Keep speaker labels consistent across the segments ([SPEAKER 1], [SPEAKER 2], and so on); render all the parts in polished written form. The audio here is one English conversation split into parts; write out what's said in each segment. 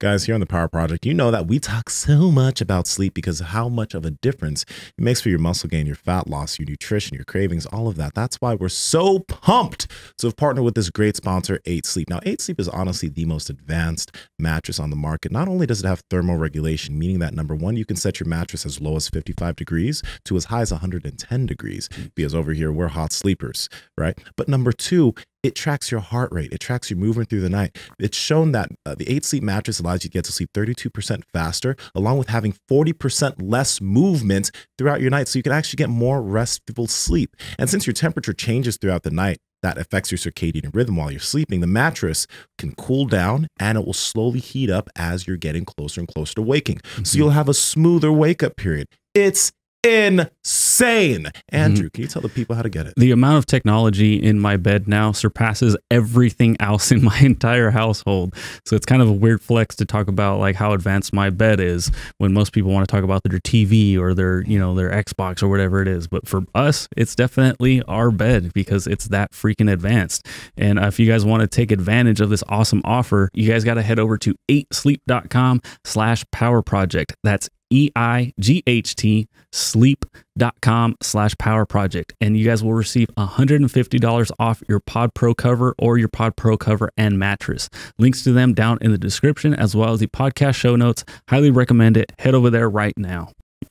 [SPEAKER 1] Guys, here on the Power Project, you know that we talk so much about sleep because of how much of a difference it makes for your muscle gain, your fat loss, your nutrition, your cravings, all of that. That's why we're so pumped to have partnered with this great sponsor, 8 Sleep. Now, 8 Sleep is honestly the most advanced mattress on the market. Not only does it have thermal regulation, meaning that number one, you can set your mattress as low as 55 degrees to as high as 110 degrees, because over here, we're hot sleepers, right? But number two, it tracks your heart rate. It tracks your movement through the night. It's shown that the 8 Sleep mattress allows you to get to sleep 32% faster, along with having 40% less movement throughout your night. So you can actually get more restful sleep. And since your temperature changes throughout the night, that affects your circadian rhythm while you're sleeping, the mattress can cool down and it will slowly heat up as you're getting closer and closer to waking. So you'll have a smoother wake up period. It's insane. Andrew, can you tell the people how to get it?
[SPEAKER 2] The amount of technology in my bed now surpasses everything else in my entire household. So it's kind of a weird flex to talk about like how advanced my bed is when most people want to talk about their TV or their, you know, their Xbox or whatever it is. But for us, it's definitely our bed because it's that freaking advanced. And if you guys want to take advantage of this awesome offer, you guys got to head over to 8sleep.com/power project. That's EIGHT sleep.com/power project, and you guys will receive $150 off your Pod Pro cover or your Pod Pro cover and mattress. Links to them down in the description as well as the podcast show notes. Highly recommend it. Head over there right now.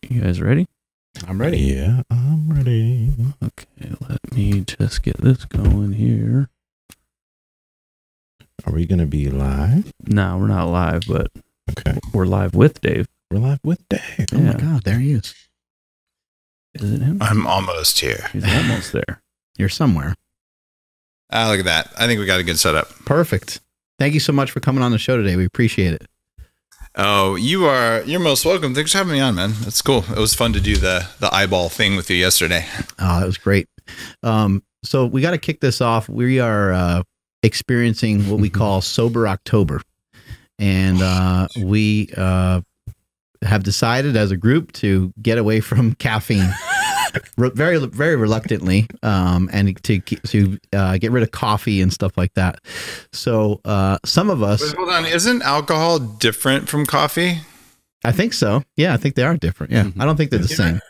[SPEAKER 2] You guys ready?
[SPEAKER 1] I'm ready. Yeah, I'm ready.
[SPEAKER 2] Okay, let me just get this going here.
[SPEAKER 1] Are we going to be live?
[SPEAKER 2] No, we're not live, but
[SPEAKER 1] okay,
[SPEAKER 2] we're live with Dave.
[SPEAKER 1] We're live with Dave.
[SPEAKER 3] Oh my God, there he is.
[SPEAKER 2] Is it him?
[SPEAKER 4] I'm almost here.
[SPEAKER 2] He's almost there.
[SPEAKER 3] You're somewhere.
[SPEAKER 4] Look at that. I think we got a good setup.
[SPEAKER 3] Perfect. Thank you so much for coming on the show today. We appreciate it.
[SPEAKER 4] Oh, you're most welcome. Thanks for having me on, man. That's cool. It was fun to do the eyeball thing with you yesterday.
[SPEAKER 3] Oh, that was great. So we got to kick this off. We are experiencing what we call Sober October. And we have decided as a group to get away from caffeine very, very reluctantly, and to get rid of coffee and stuff like that. So some of us...
[SPEAKER 4] Wait, hold on. Isn't alcohol different from coffee?
[SPEAKER 3] I think so. Yeah, I think they are different. Yeah, I don't think they're the same.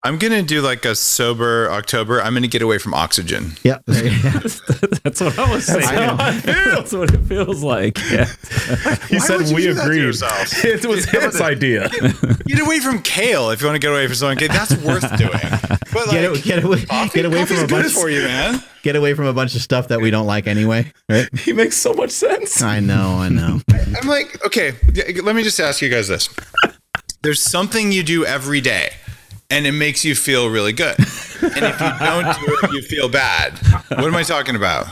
[SPEAKER 4] I'm going to do like a Sober October. I'm going to get away from oxygen.
[SPEAKER 3] Yeah.
[SPEAKER 2] That's what I was saying. That's what it feels like. Yeah.
[SPEAKER 1] He said we agreed. It was his idea.
[SPEAKER 4] Get away from kale if you want to get away from something. That's worth doing. But like,
[SPEAKER 3] get away from a bunch
[SPEAKER 4] for you, man.
[SPEAKER 3] Get away from a bunch of stuff that we don't like anyway. Right?
[SPEAKER 1] He makes so much sense.
[SPEAKER 3] I know.
[SPEAKER 4] I'm like, okay, let me just ask you guys this. There's something you do every day, and it makes you feel really good. And if you don't do it, you feel bad. What am I talking about?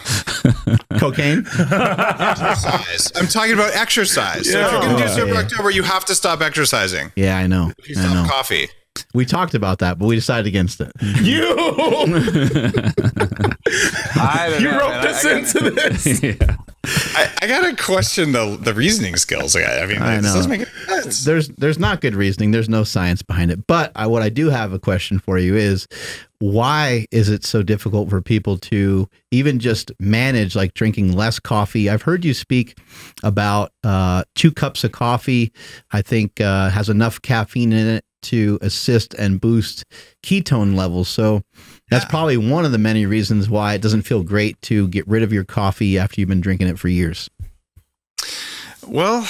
[SPEAKER 3] Cocaine?
[SPEAKER 4] Exercise. I'm talking about exercise. So if you're going to do Sober October, you have to stop exerosing.
[SPEAKER 3] Yeah, I know.
[SPEAKER 4] If you stop coffee.
[SPEAKER 3] We talked about that, but we decided against it.
[SPEAKER 1] You wrote this into this.
[SPEAKER 4] Yeah. I gotta question the reasoning skills. I mean,
[SPEAKER 3] I know.
[SPEAKER 4] This doesn't make sense.
[SPEAKER 3] There's not good reasoning. There's no science behind it. But what I do have a question for you is, why is it so difficult for people to even just manage like drinking less coffee? I've heard you speak about 2 cups of coffee, I think has enough caffeine in it to assist and boost ketone levels. So that's probably one of the many reasons why it doesn't feel great to get rid of your coffee after you've been drinking it for years.
[SPEAKER 4] Well,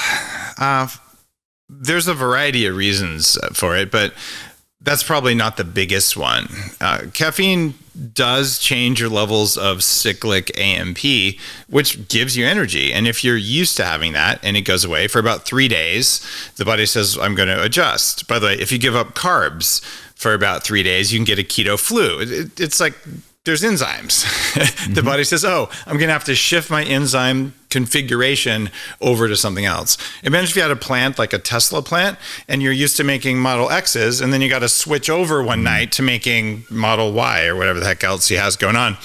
[SPEAKER 4] there's a variety of reasons for it, but that's probably not the biggest one. Caffeine does change your levels of cyclic AMP, which gives you energy. And if you're used to having that and it goes away for about 3 days, the body says, I'm going to adjust. By the way, if you give up carbs for about 3 days, you can get a keto flu. It's like there's enzymes. The body says, oh, I'm going to have to shift my enzyme configuration over to something else. Imagine if you had a plant like a Tesla plant and you're used to making Model X's, and then you got to switch over one night to making Model Y or whatever the heck else he has going on.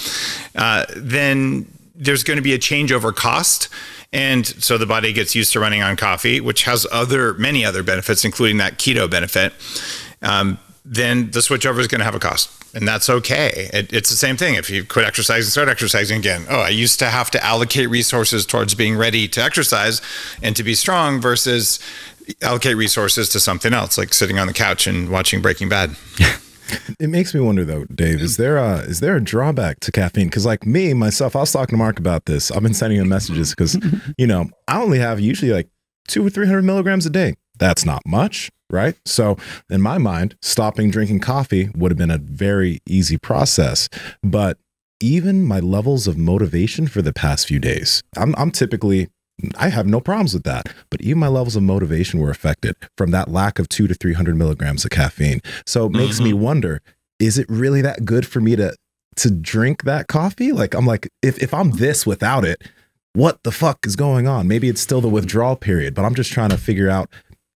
[SPEAKER 4] Then there's going to be a changeover cost. And so the body gets used to running on coffee, which has many other benefits, including that keto benefit. then the switchover is going to have a cost, and that's okay. It's the same thing. If you quit exercising, start exercising again. Oh, I used to have to allocate resources towards being ready to exercise and to be strong versus allocate resources to something else, like sitting on the couch and watching Breaking Bad.
[SPEAKER 1] It makes me wonder though, Dave, is there a drawback to caffeine? Because like myself, I was talking to Mark about this. I've been sending him messages because, I only have usually like 200 or 300 milligrams a day. That's not much, right? So in my mind, stopping drinking coffee would have been a very easy process. But even my levels of motivation for the past few days, I have no problems with that. But even my levels of motivation were affected from that lack of 200 to 300 milligrams of caffeine. So it makes me wonder, is it really that good for me to drink that coffee? Like, I'm like, if I'm this without it, what the fuck is going on? Maybe it's still the withdrawal period, but I'm just trying to figure out,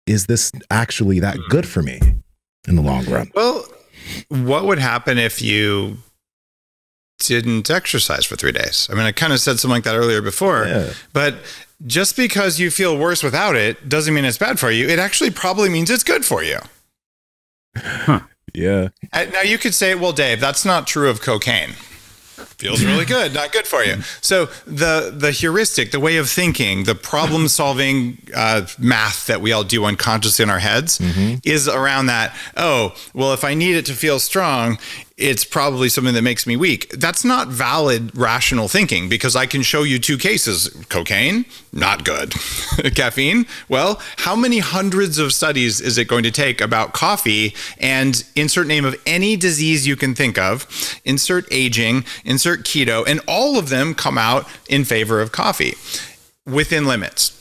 [SPEAKER 1] is this actually that good for me in the long run?
[SPEAKER 4] Well, what would happen if you didn't exercise for 3 days? I mean, I kind of said something like that earlier before, but just because you feel worse without it doesn't mean it's bad for you. It actually probably means it's good for you.
[SPEAKER 2] Huh.
[SPEAKER 1] Yeah.
[SPEAKER 4] Now you could say, well, Dave, that's not true of cocaine. Feels really good, not good for you. So the heuristic, the way of thinking, the problem solving math that we all do unconsciously in our heads is around that. Oh, well, if I need it to feel strong, it's probably something that makes me weak. That's not valid, rational thinking, because I can show you 2 cases. Cocaine, not good. Caffeine, well, how many hundreds of studies is it going to take about coffee, and insert name of any disease you can think of, insert aging, insert keto, and all of them come out in favor of coffee within limits.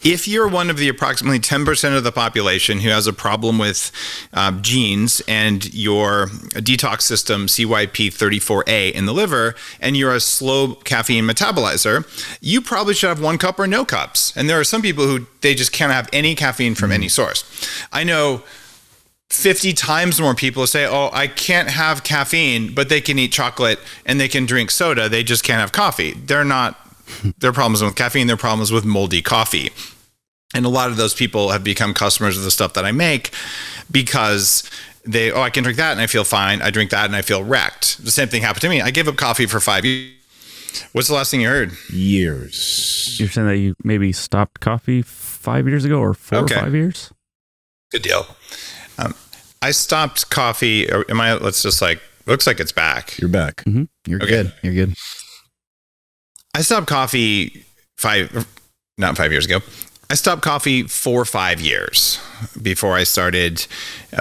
[SPEAKER 4] If you're one of the approximately 10% of the population who has a problem with genes and your detox system CYP34A in the liver, and you're a slow caffeine metabolizer, you probably should have 1 cup or no cups. And there are some people who they just can't have any caffeine from any source. I know 50 times more people say, oh, I can't have caffeine, but they can eat chocolate and they can drink soda. They just can't have coffee. Their problems with caffeine, their problems with moldy coffee. And a lot of those people have become customers of the stuff that I make because I can drink that and I feel fine. I drink that and I feel wrecked. The same thing happened to me. I gave up coffee for 5 years. What's the last thing you heard?
[SPEAKER 1] Years.
[SPEAKER 2] You're saying that you maybe stopped coffee 5 years ago or 4 or 5 years?
[SPEAKER 4] Good deal. I stopped coffee. Looks like it's back.
[SPEAKER 1] You're back.
[SPEAKER 3] You're good. You're good.
[SPEAKER 4] I stopped coffee not 5 years ago. I stopped coffee 4 or 5 years before I started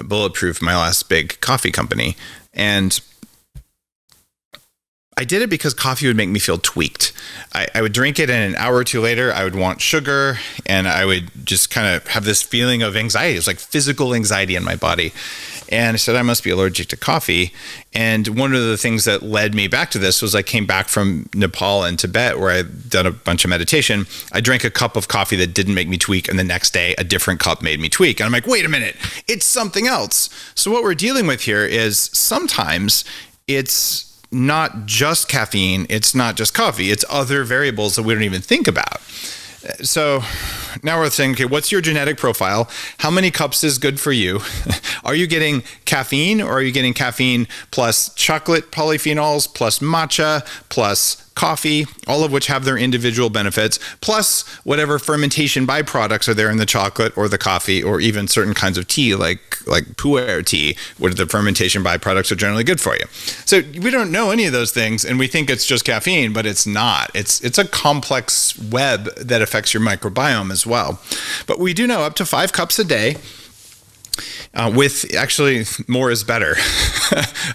[SPEAKER 4] Bulletproof, my last big coffee company. And I did it because coffee would make me feel tweaked. I would drink it, and an hour or 2 later, I would want sugar, and I would just kind of have this feeling of anxiety. It was like physical anxiety in my body. And I said, I must be allergic to coffee. And one of the things that led me back to this was I came back from Nepal and Tibet, where I'd done a bunch of meditation. I drank a cup of coffee that didn't make me tweak, and the next day, a different cup made me tweak. And I'm like, wait a minute, it's something else. So what we're dealing with here is sometimes it's not just caffeine, it's not just coffee, it's other variables that we don't even think about. So now we're saying, okay, what's your genetic profile? How many cups is good for you? Are you getting caffeine, or are you getting caffeine plus chocolate polyphenols, plus matcha, plus coffee, all of which have their individual benefits, plus whatever fermentation byproducts are there in the chocolate or the coffee, or even certain kinds of tea like pu'er tea, where the fermentation byproducts are generally good for you. So we don't know any of those things, and we think it's just caffeine, but it's not. It's a complex web that affects your microbiome as well. But we do know up to 5 cups a day, with actually more is better.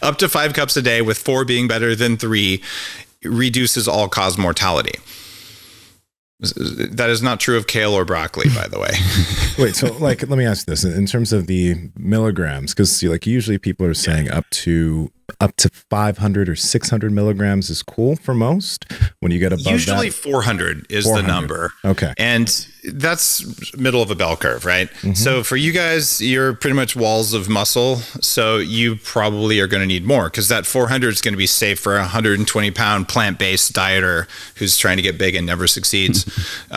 [SPEAKER 4] Up to 5 cups a day, with 4 being better than 3, reduces all-cause mortality. That is not true of kale or broccoli, by the way.
[SPEAKER 1] Wait, so let me ask this in terms of the milligrams, because usually people are saying up to 500 or 600 milligrams is cool for most. When you get above
[SPEAKER 4] usually
[SPEAKER 1] that,
[SPEAKER 4] 400 is 400. The number.
[SPEAKER 1] Okay.
[SPEAKER 4] And that's middle of a bell curve, right? So for you guys, you're pretty much walls of muscle. So you probably are going to need more, because that 400 is going to be safe for a 120-pound plant-based dieter who's trying to get big and never succeeds.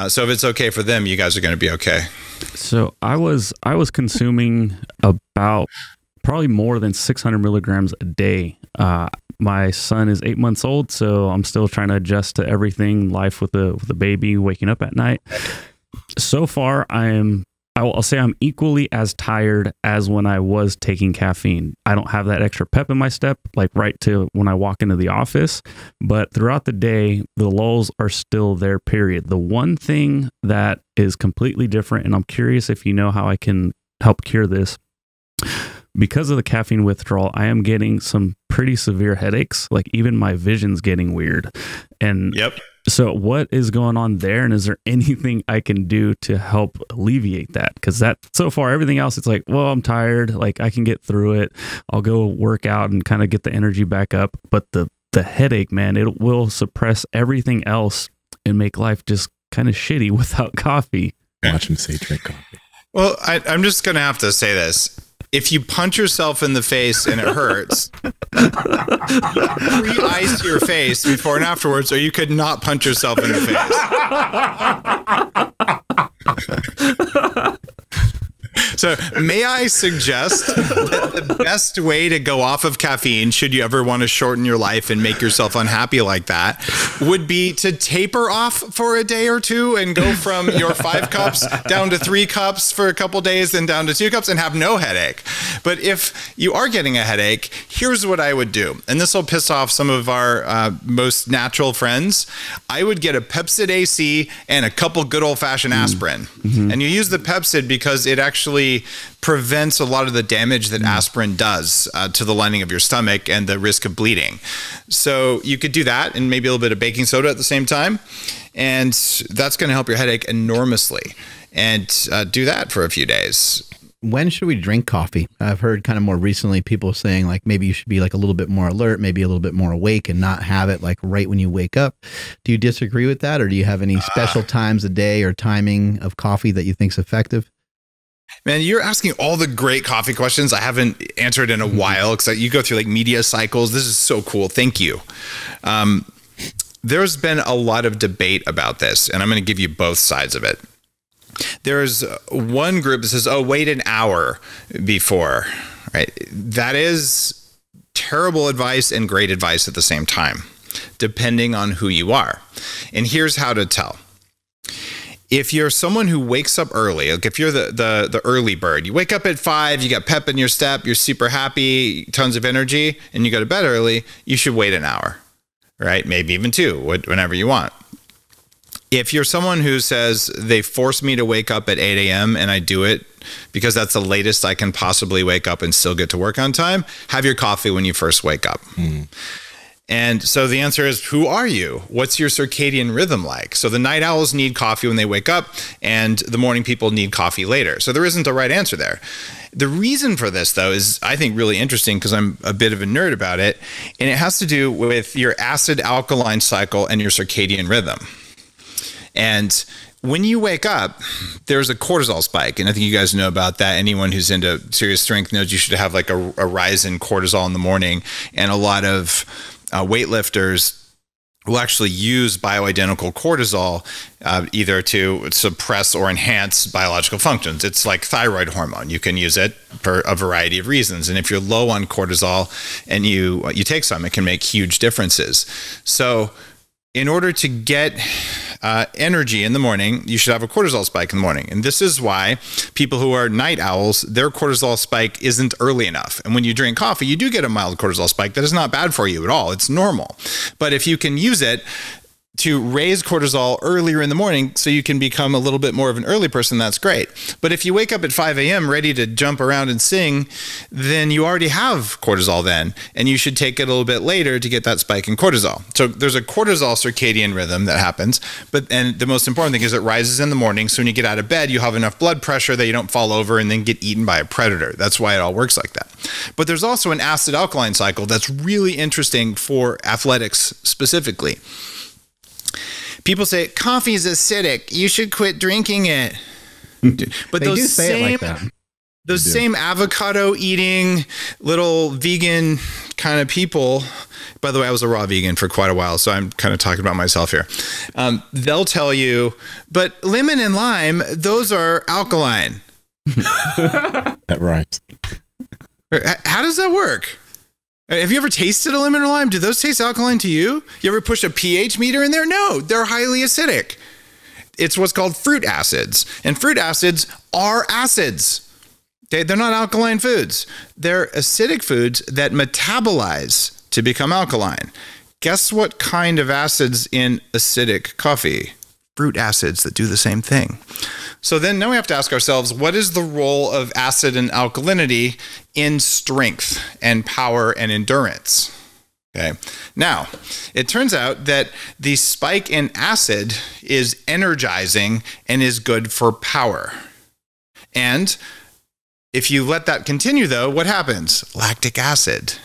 [SPEAKER 4] So if it's okay for them, you guys are going to be okay.
[SPEAKER 2] So I was consuming about probably more than 600 milligrams a day. My son is 8 months old, so I'm still trying to adjust to everything, life with a baby, waking up at night. So far, I'll say I'm equally as tired as when I was taking caffeine. I don't have that extra pep in my step, like right to when I walk into the office, but throughout the day, the lulls are still there, period. The one thing that is completely different, and I'm curious if you know how I can help cure this, because of the caffeine withdrawal, I am getting some pretty severe headaches. Like even my vision's getting weird. And so what is going on there? And is there anything I can do to help alleviate that? Because that so far, everything else, it's like, well, I'm tired. Like I can get through it. I'll go work out and kind of get the energy back up. But the headache, man, it will suppress everything else and make life just kind of shitty without coffee.
[SPEAKER 1] Watch him say drink coffee.
[SPEAKER 4] Well, I'm just going to have to say this. If you punch yourself in the face and it hurts, pre-ice your face before and afterwards, or you could not punch yourself in the face. So may I suggest that the best way to go off of caffeine, should you ever want to shorten your life and make yourself unhappy like that, would be to taper off for a day or two and go from your 5 cups down to 3 cups for a couple days, then down to 2 cups and have no headache. But if you are getting a headache, here's what I would do. And this will piss off some of our most natural friends. I would get a Pepsid AC and a couple good old-fashioned aspirin. And you use the Pepsid because it actually prevents a lot of the damage that aspirin does to the lining of your stomach and the risk of bleeding. So you could do that and maybe a little bit of baking soda at the same time. And that's going to help your headache enormously. And do that for a few days.
[SPEAKER 3] When should we drink coffee? I've heard kind of more recently people saying like maybe you should be like a little bit more alert, maybe a little bit more awake and not have it like right when you wake up. Do you disagree with that? Or do you have any special times a day or timing of coffee that you think is effective?
[SPEAKER 4] Man, you're asking all the great coffee questions I haven't answered in a while because you go through like media cycles. This is so cool. Thank you. There's been a lot of debate about this, and I'm going to give you both sides of it. There's one group that says, oh, wait an hour before, right? That is terrible advice and great advice at the same time, depending on who you are. And here's how to tell. If you're someone who wakes up early, like if you're the early bird, you wake up at 5, you got pep in your step, you're super happy, tons of energy, and you go to bed early, you should wait an hour, right? Maybe even 2, whenever you want. If you're someone who says they force me to wake up at 8 a.m. and I do it because that's the latest I can possibly wake up and still get to work on time, have your coffee when you first wake up. And so the answer is, who are you? What's your circadian rhythm like? So the night owls need coffee when they wake up, and the morning people need coffee later. So there isn't a right answer there. The reason for this, though, is I think really interesting because I'm a bit of a nerd about it, and it has to do with your acid-alkaline cycle and your circadian rhythm. And when you wake up, there's a cortisol spike. And I think you guys know about that. Anyone who's into serious strength knows you should have like a rise in cortisol in the morning. And a lot of weightlifters will actually use bioidentical cortisol either to suppress or enhance biological functions. It's like thyroid hormone. You can use it for a variety of reasons. And if you're low on cortisol and you take some, it can make huge differences. So in order to get energy in the morning, you should have a cortisol spike in the morning. And this is why people who are night owls, their cortisol spike isn't early enough. And when you drink coffee, you do get a mild cortisol spike that is not bad for you at all. It's normal. But if you can use it to raise cortisol earlier in the morning so you can become a little bit more of an early person, that's great. But if you wake up at 5 a.m. ready to jump around and sing, then you already have cortisol then, and you should take it a little bit later to get that spike in cortisol. So there's a cortisol circadian rhythm that happens, and the most important thing is it rises in the morning, so when you get out of bed, you have enough blood pressure that you don't fall over and then get eaten by a predator. That's why it all works like that. But there's also an acid-alkaline cycle that's really interesting for athletics specifically. People say coffee is acidic. You should quit drinking it. But
[SPEAKER 3] they do say it like that.
[SPEAKER 4] Those same avocado eating little vegan kind of people. By the way, I was a raw vegan for quite a while, so I'm kind of talking about myself here. They'll tell you, but lemon and lime, those are alkaline.
[SPEAKER 1] That rhymes.
[SPEAKER 4] How does that work? Have you ever tasted a lemon or lime? Do those taste alkaline to you? You ever push a pH meter in there? No, they're highly acidic. It's what's called fruit acids. And fruit acids are acids. Okay, they're not alkaline foods. They're acidic foods that metabolize to become alkaline. Guess what kind of acids in acidic coffee? Fruit acids that do the same thing. So then now we have to ask ourselves, what is the role of acid and alkalinity in strength and power and endurance? Okay. Now, it turns out that the spike in acid is energizing and is good for power. And if you let that continue, though, what happens? Lactic acid.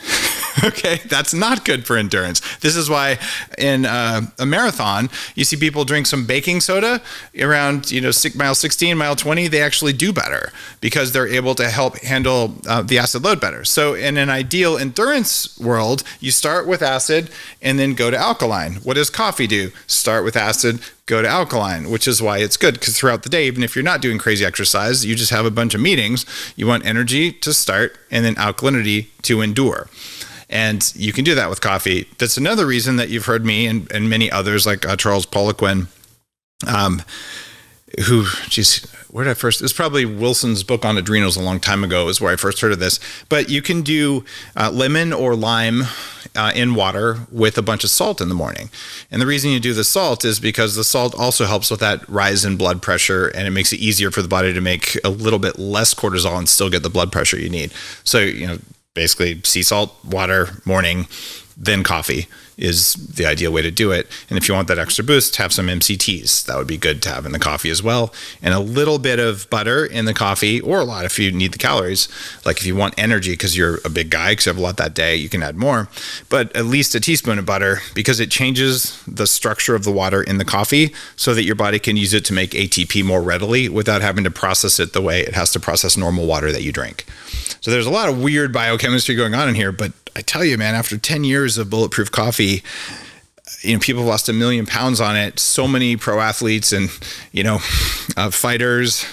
[SPEAKER 4] Okay, that's not good for endurance. This is why in a marathon, you see people drink some baking soda around, mile 16, mile 20, they actually do better because they're able to help handle the acid load better. So in an ideal endurance world, you start with acid and then go to alkaline. What does coffee do? Start with acid, go to alkaline, which is why it's good, because throughout the day, even if you're not doing crazy exercise, you just have a bunch of meetings, you want energy to start and then alkalinity to endure. And you can do that with coffee. That's another reason that you've heard me and many others like Charles Poliquin, where did I first? It was probably Wilson's book on adrenals a long time ago is where I first heard of this. But you can do lemon or lime in water with a bunch of salt in the morning. And the reason you do the salt is because the salt also helps with that rise in blood pressure, and it makes it easier for the body to make a little bit less cortisol and still get the blood pressure you need. So, basically sea salt, water, morning, then coffee is the ideal way to do it. And if you want that extra boost, have some MCTs. That would be good to have in the coffee as well. And a little bit of butter in the coffee, or a lot if you need the calories. Like if you want energy because you're a big guy, because you have a lot that day, you can add more. But at least a teaspoon of butter, because it changes the structure of the water in the coffee so that your body can use it to make ATP more readily without having to process it the way it has to process normal water that you drink. So there's a lot of weird biochemistry going on in here, but I tell you, man, after 10 years of Bulletproof Coffee, people have lost 1 million pounds on it. So many pro athletes and, fighters.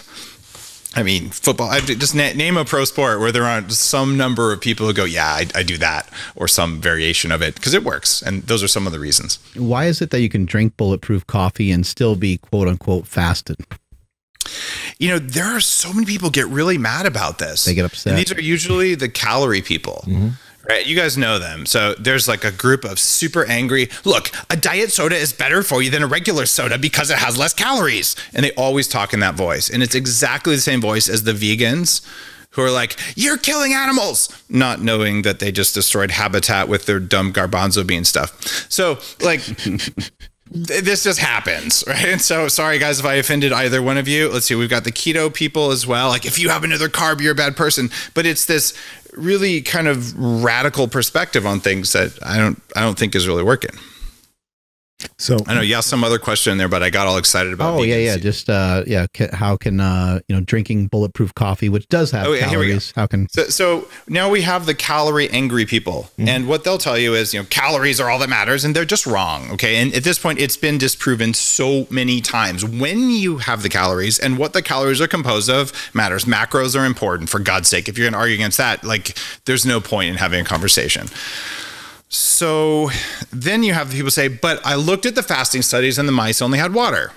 [SPEAKER 4] I mean, football, just name a pro sport where there are some number of people who go, yeah, I do that, or some variation of it, because it works. And those are some of the reasons.
[SPEAKER 3] Why is it that you can drink Bulletproof Coffee and still be quote unquote fasted?
[SPEAKER 4] There are so many people get really mad about this.
[SPEAKER 3] They get upset.
[SPEAKER 4] And these are usually the calorie people. Mm-hmm. Right, you guys know them. So there's like a group of super angry, look, a diet soda is better for you than a regular soda because it has less calories. And they always talk in that voice. And it's exactly the same voice as the vegans who are like, you're killing animals, not knowing that they just destroyed habitat with their dumb garbanzo bean stuff. So like... this just happens, right? And so sorry guys if I offended either one of you. Let's see, we've got the keto people as well. Like if you have another carb, you're a bad person. But it's this really kind of radical perspective on things that I don't think is really working. So I know you asked some other question in there, but I got all excited about.
[SPEAKER 3] Oh yeah. Just how can drinking Bulletproof Coffee, which does have calories, how can?
[SPEAKER 4] So now we have the calorie angry people, mm-hmm. and what they'll tell you is calories are all that matters, and they're just wrong. Okay, and at this point, it's been disproven so many times. When you have the calories and what the calories are composed of matters. Macros are important, for God's sake. If you're going to argue against that, there's no point in having a conversation. So then you have people say, but I looked at the fasting studies and the mice only had water.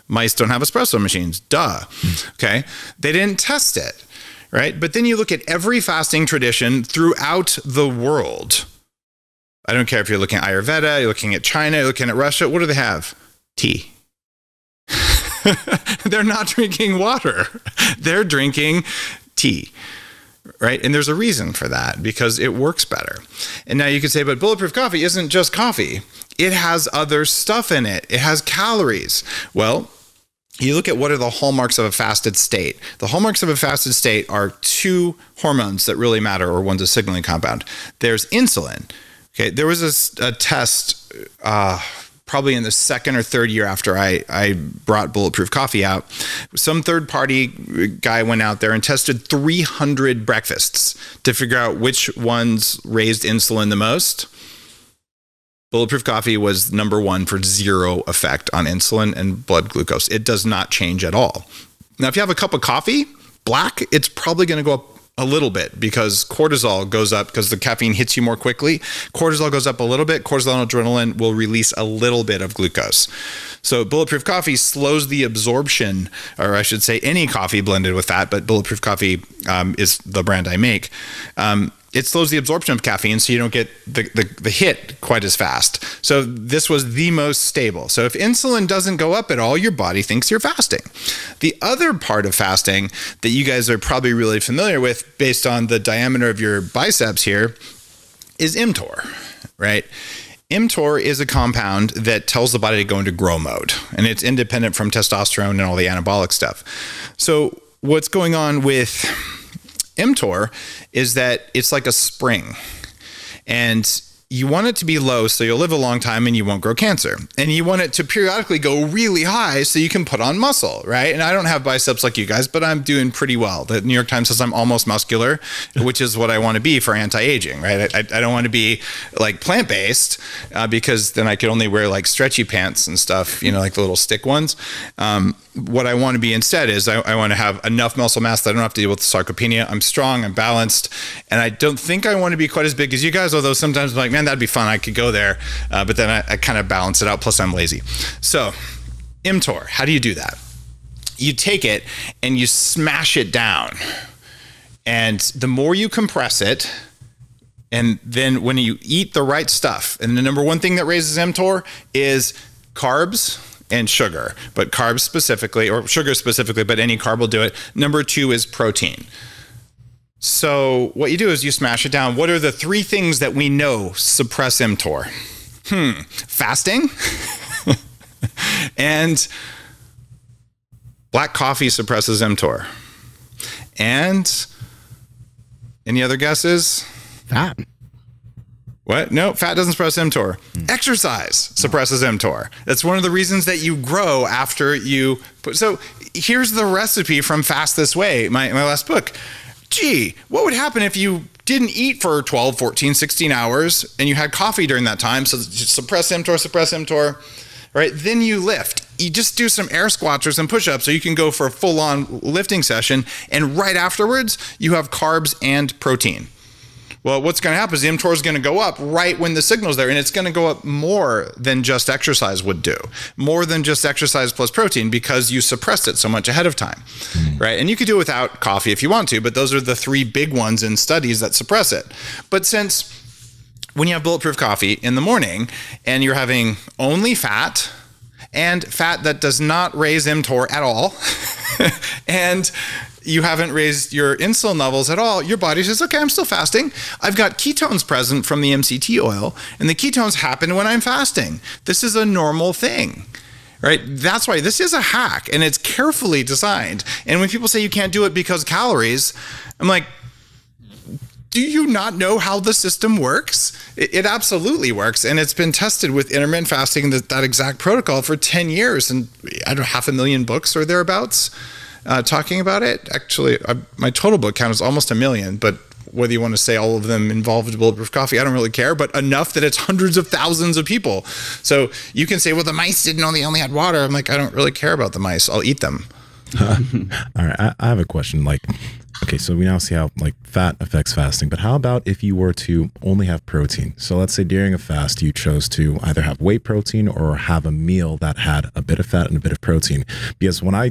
[SPEAKER 4] Mice don't have espresso machines. Duh. Okay. They didn't test it. Right. But then you look at every fasting tradition throughout the world. I don't care if you're looking at Ayurveda, you're looking at China, you're looking at Russia. What do they have? Tea. They're not drinking water. They're drinking tea. Right. And there's a reason for that, because it works better. And now you could say, but Bulletproof Coffee isn't just coffee. It has other stuff in it. It has calories. Well, you look at what are the hallmarks of a fasted state. The hallmarks of a fasted state are two hormones that really matter, or one's a signaling compound. There's insulin. Okay. There was a test, probably in the second or third year after I brought Bulletproof Coffee out. Some third-party guy went out there and tested 300 breakfasts to figure out which ones raised insulin the most. Bulletproof Coffee was number one for zero effect on insulin and blood glucose. It does not change at all. Now, if you have a cup of coffee, black, it's probably going to go up a little bit because cortisol goes up because the caffeine hits you more quickly. Cortisol goes up a little bit. Cortisol and adrenaline will release a little bit of glucose. So Bulletproof Coffee slows the absorption, or I should say any coffee blended with fat, but Bulletproof Coffee is the brand I make. It slows the absorption of caffeine so you don't get the hit quite as fast. So this was the most stable. So if insulin doesn't go up at all, your body thinks you're fasting. The other part of fasting that you guys are probably really familiar with based on the diameter of your biceps here is M-TOR, right? M-TOR is a compound that tells the body to go into grow mode, and it's independent from testosterone and all the anabolic stuff. So what's going on with M-TOR is that it's like a spring, and you want it to be low so you'll live a long time and you won't grow cancer. And you want it to periodically go really high so you can put on muscle, right? And I don't have biceps like you guys, but I'm doing pretty well. The New York Times says I'm almost muscular, which is what I want to be for anti-aging, right? I don't want to be like plant-based because then I could only wear like stretchy pants and stuff, you know, like the little stick ones. What I want to be instead is I want to have enough muscle mass that I don't have to deal with sarcopenia. I'm strong, I'm balanced, and I don't think I want to be quite as big as you guys, although sometimes I'm like, man, that'd be fun. I could go there, but then I kind of balance it out. Plus I'm lazy. So M-TOR, how do you do that? You take it and you smash it down, and the more you compress it, and then when you eat the right stuff, and the number one thing that raises M-TOR is carbs and sugar, but carbs specifically, or sugar specifically, but any carb will do it. Number two is protein. So what you do is you smash it down. What are the three things that we know suppress M-TOR? Fasting and black coffee suppresses M-TOR. And any other guesses?
[SPEAKER 3] Fat.
[SPEAKER 4] What? No, fat doesn't suppress M-TOR. Exercise suppresses M-TOR. That's one of the reasons that you grow after you put. So here's the recipe from Fast This Way, my last book. Gee, what would happen if you didn't eat for 12, 14, 16 hours and you had coffee during that time? So suppress M-TOR, right? Then you lift. You just do some air squats or some push-ups so you can go for a full-on lifting session. And right afterwards, you have carbs and protein. Well, what's going to happen is the M-TOR is going to go up right when the signal's there, and it's going to go up more than just exercise would do, more than just exercise plus protein, because you suppressed it so much ahead of time, right? And you could do it without coffee if you want to, but those are the three big ones in studies that suppress it. But since when you have Bulletproof Coffee in the morning and you're having only fat and fat that does not raise M-TOR at all, and you haven't raised your insulin levels at all, your body says, okay, I'm still fasting. I've got ketones present from the MCT oil, and the ketones happen when I'm fasting. This is a normal thing, right? That's why this is a hack, and it's carefully designed. And when people say you can't do it because calories, I'm like, do you not know how the system works? It absolutely works, and it's been tested with intermittent fasting, that exact protocol, for 10 years, and I don't know, 500,000 books or thereabouts. Talking about it. Actually, my total book count is almost 1 million, but whether you want to say all of them involved Bulletproof Coffee, I don't really care, but enough that it's hundreds of thousands of people. So you can say, well, the mice didn't know, they only had water. I'm like, I don't really care about the mice. I'll eat them.
[SPEAKER 1] All right, I have a question. Like, okay, so we now see how like fat affects fasting, but how about if you were to only have protein? So let's say during a fast, you chose to either have whey protein or have a meal that had a bit of fat and a bit of protein. Because when I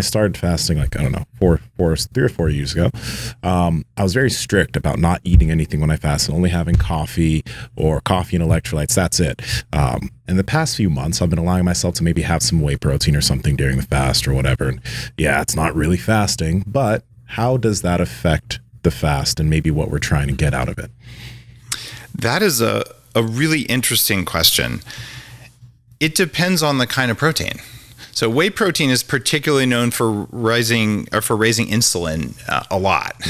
[SPEAKER 1] started fasting, like, I don't know, 3 or 4 years ago, I was very strict about not eating anything when I fasted, only having coffee or coffee and electrolytes. That's it. In the past few months, I've been allowing myself to maybe have some whey protein or something during the fast or whatever. And yeah, it's not really fasting, but how does that affect the fast and maybe what we're trying to get out of it?
[SPEAKER 4] That is a really interesting question. It depends on the kind of protein. So whey protein is particularly known for raising insulin a lot.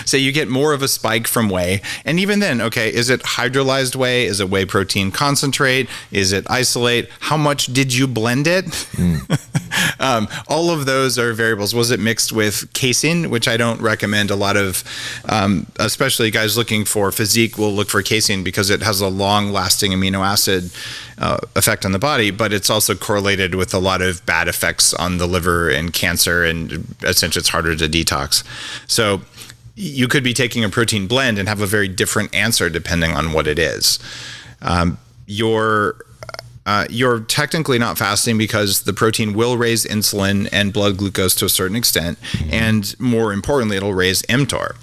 [SPEAKER 4] So you get more of a spike from whey. And even then, okay, is it hydrolyzed whey? Is it whey protein concentrate? Is it isolate? How much did you blend it? All of those are variables. Was it mixed with casein, which I don't recommend? A lot of, especially guys looking for physique, will look for casein because it has a long-lasting amino acid effect on the body, but it's also correlated with a lot of bad effects on the liver and cancer, and essentially it's harder to detox. So you could be taking a protein blend and have a very different answer depending on what it is. You're technically not fasting because the protein will raise insulin and blood glucose to a certain extent. And more importantly, it'll raise M-TOR.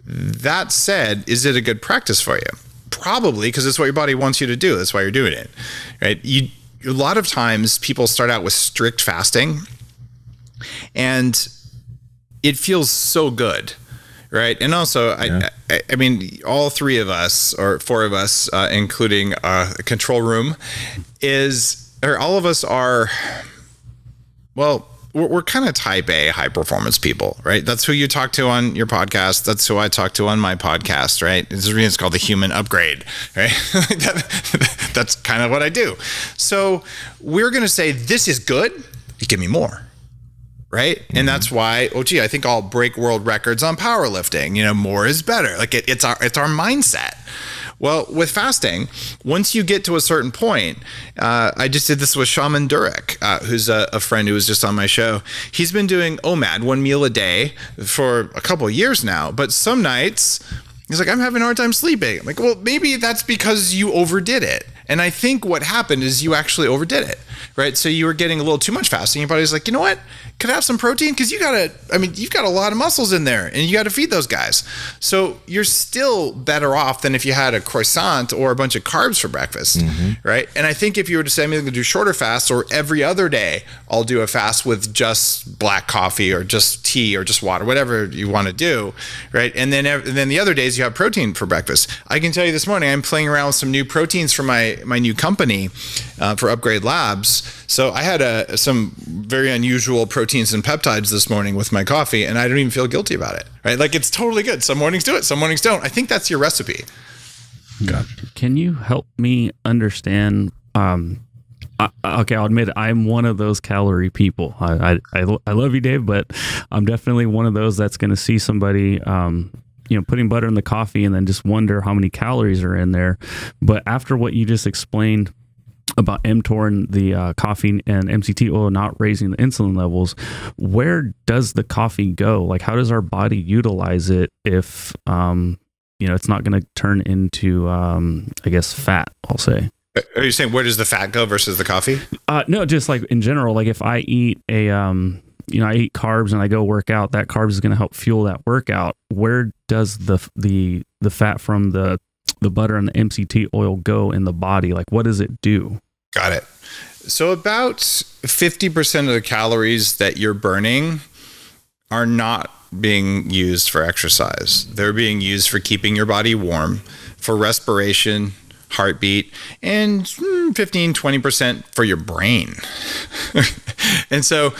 [SPEAKER 4] That said, is it a good practice for you? Probably, because it's what your body wants you to do. That's why you're doing it, right? A lot of times people start out with strict fasting and it feels so good. Right. And also, I mean, all three of us or four of us, including a control room, all of us are, well, we're kind of type A high performance people, right? That's who you talk to on your podcast. That's who I talk to on my podcast, right? It's called the human upgrade, right? That's kind of what I do. So we're going to say, this is good. Give me more. Right. And that's why, I think I'll break world records on powerlifting. More is better. Like it's our mindset. Well, with fasting, once you get to a certain point, I just did this with Shaman Durek, who's a friend who was just on my show. He's been doing OMAD, 1 meal a day, for a couple of years now. But some nights he's like, I'm having a hard time sleeping. I'm like, well, maybe that's because you overdid it. And I think what happened is you actually overdid it, right? So you were getting a little too much fasting. Your body's like, you know what? Could I have some protein? Because you've got a lot of muscles in there and you got to feed those guys. So you're still better off than if you had a croissant or a bunch of carbs for breakfast, right? And I think if you were to say, I'm going to do shorter fasts, or every other day I'll do a fast with just black coffee or just tea or just water, whatever you want to do, right? And then the other days you have protein for breakfast. I can tell you this morning, I'm playing around with some new proteins for my new company for Upgrade Labs. So I had some very unusual proteins and peptides this morning with my coffee, and I don't even feel guilty about it, right? Like, it's totally good. Some mornings do it, some mornings don't. I think that's your recipe.
[SPEAKER 2] Can you help me understand? Okay, I'll admit I'm one of those calorie people. I love you, Dave, but I'm definitely one of those that's going to see somebody putting butter in the coffee and then just wonder how many calories are in there. But after what you just explained about M-TOR and the coffee and MCT oil not raising the insulin levels, where does the coffee go? Like, how does our body utilize it if it's not going to turn into I guess fat, I'll say?
[SPEAKER 4] Are you saying where does the fat go versus the coffee?
[SPEAKER 2] No, just like in general, like if I eat I eat carbs and I go work out, that carbs is going to help fuel that workout. Where does the fat from the butter and the MCT oil go in the body? Like, what does it do?
[SPEAKER 4] Got it. So about 50% of the calories that you're burning are not being used for exercise. They're being used for keeping your body warm, for respiration, heartbeat, and 15-20% for your brain. And so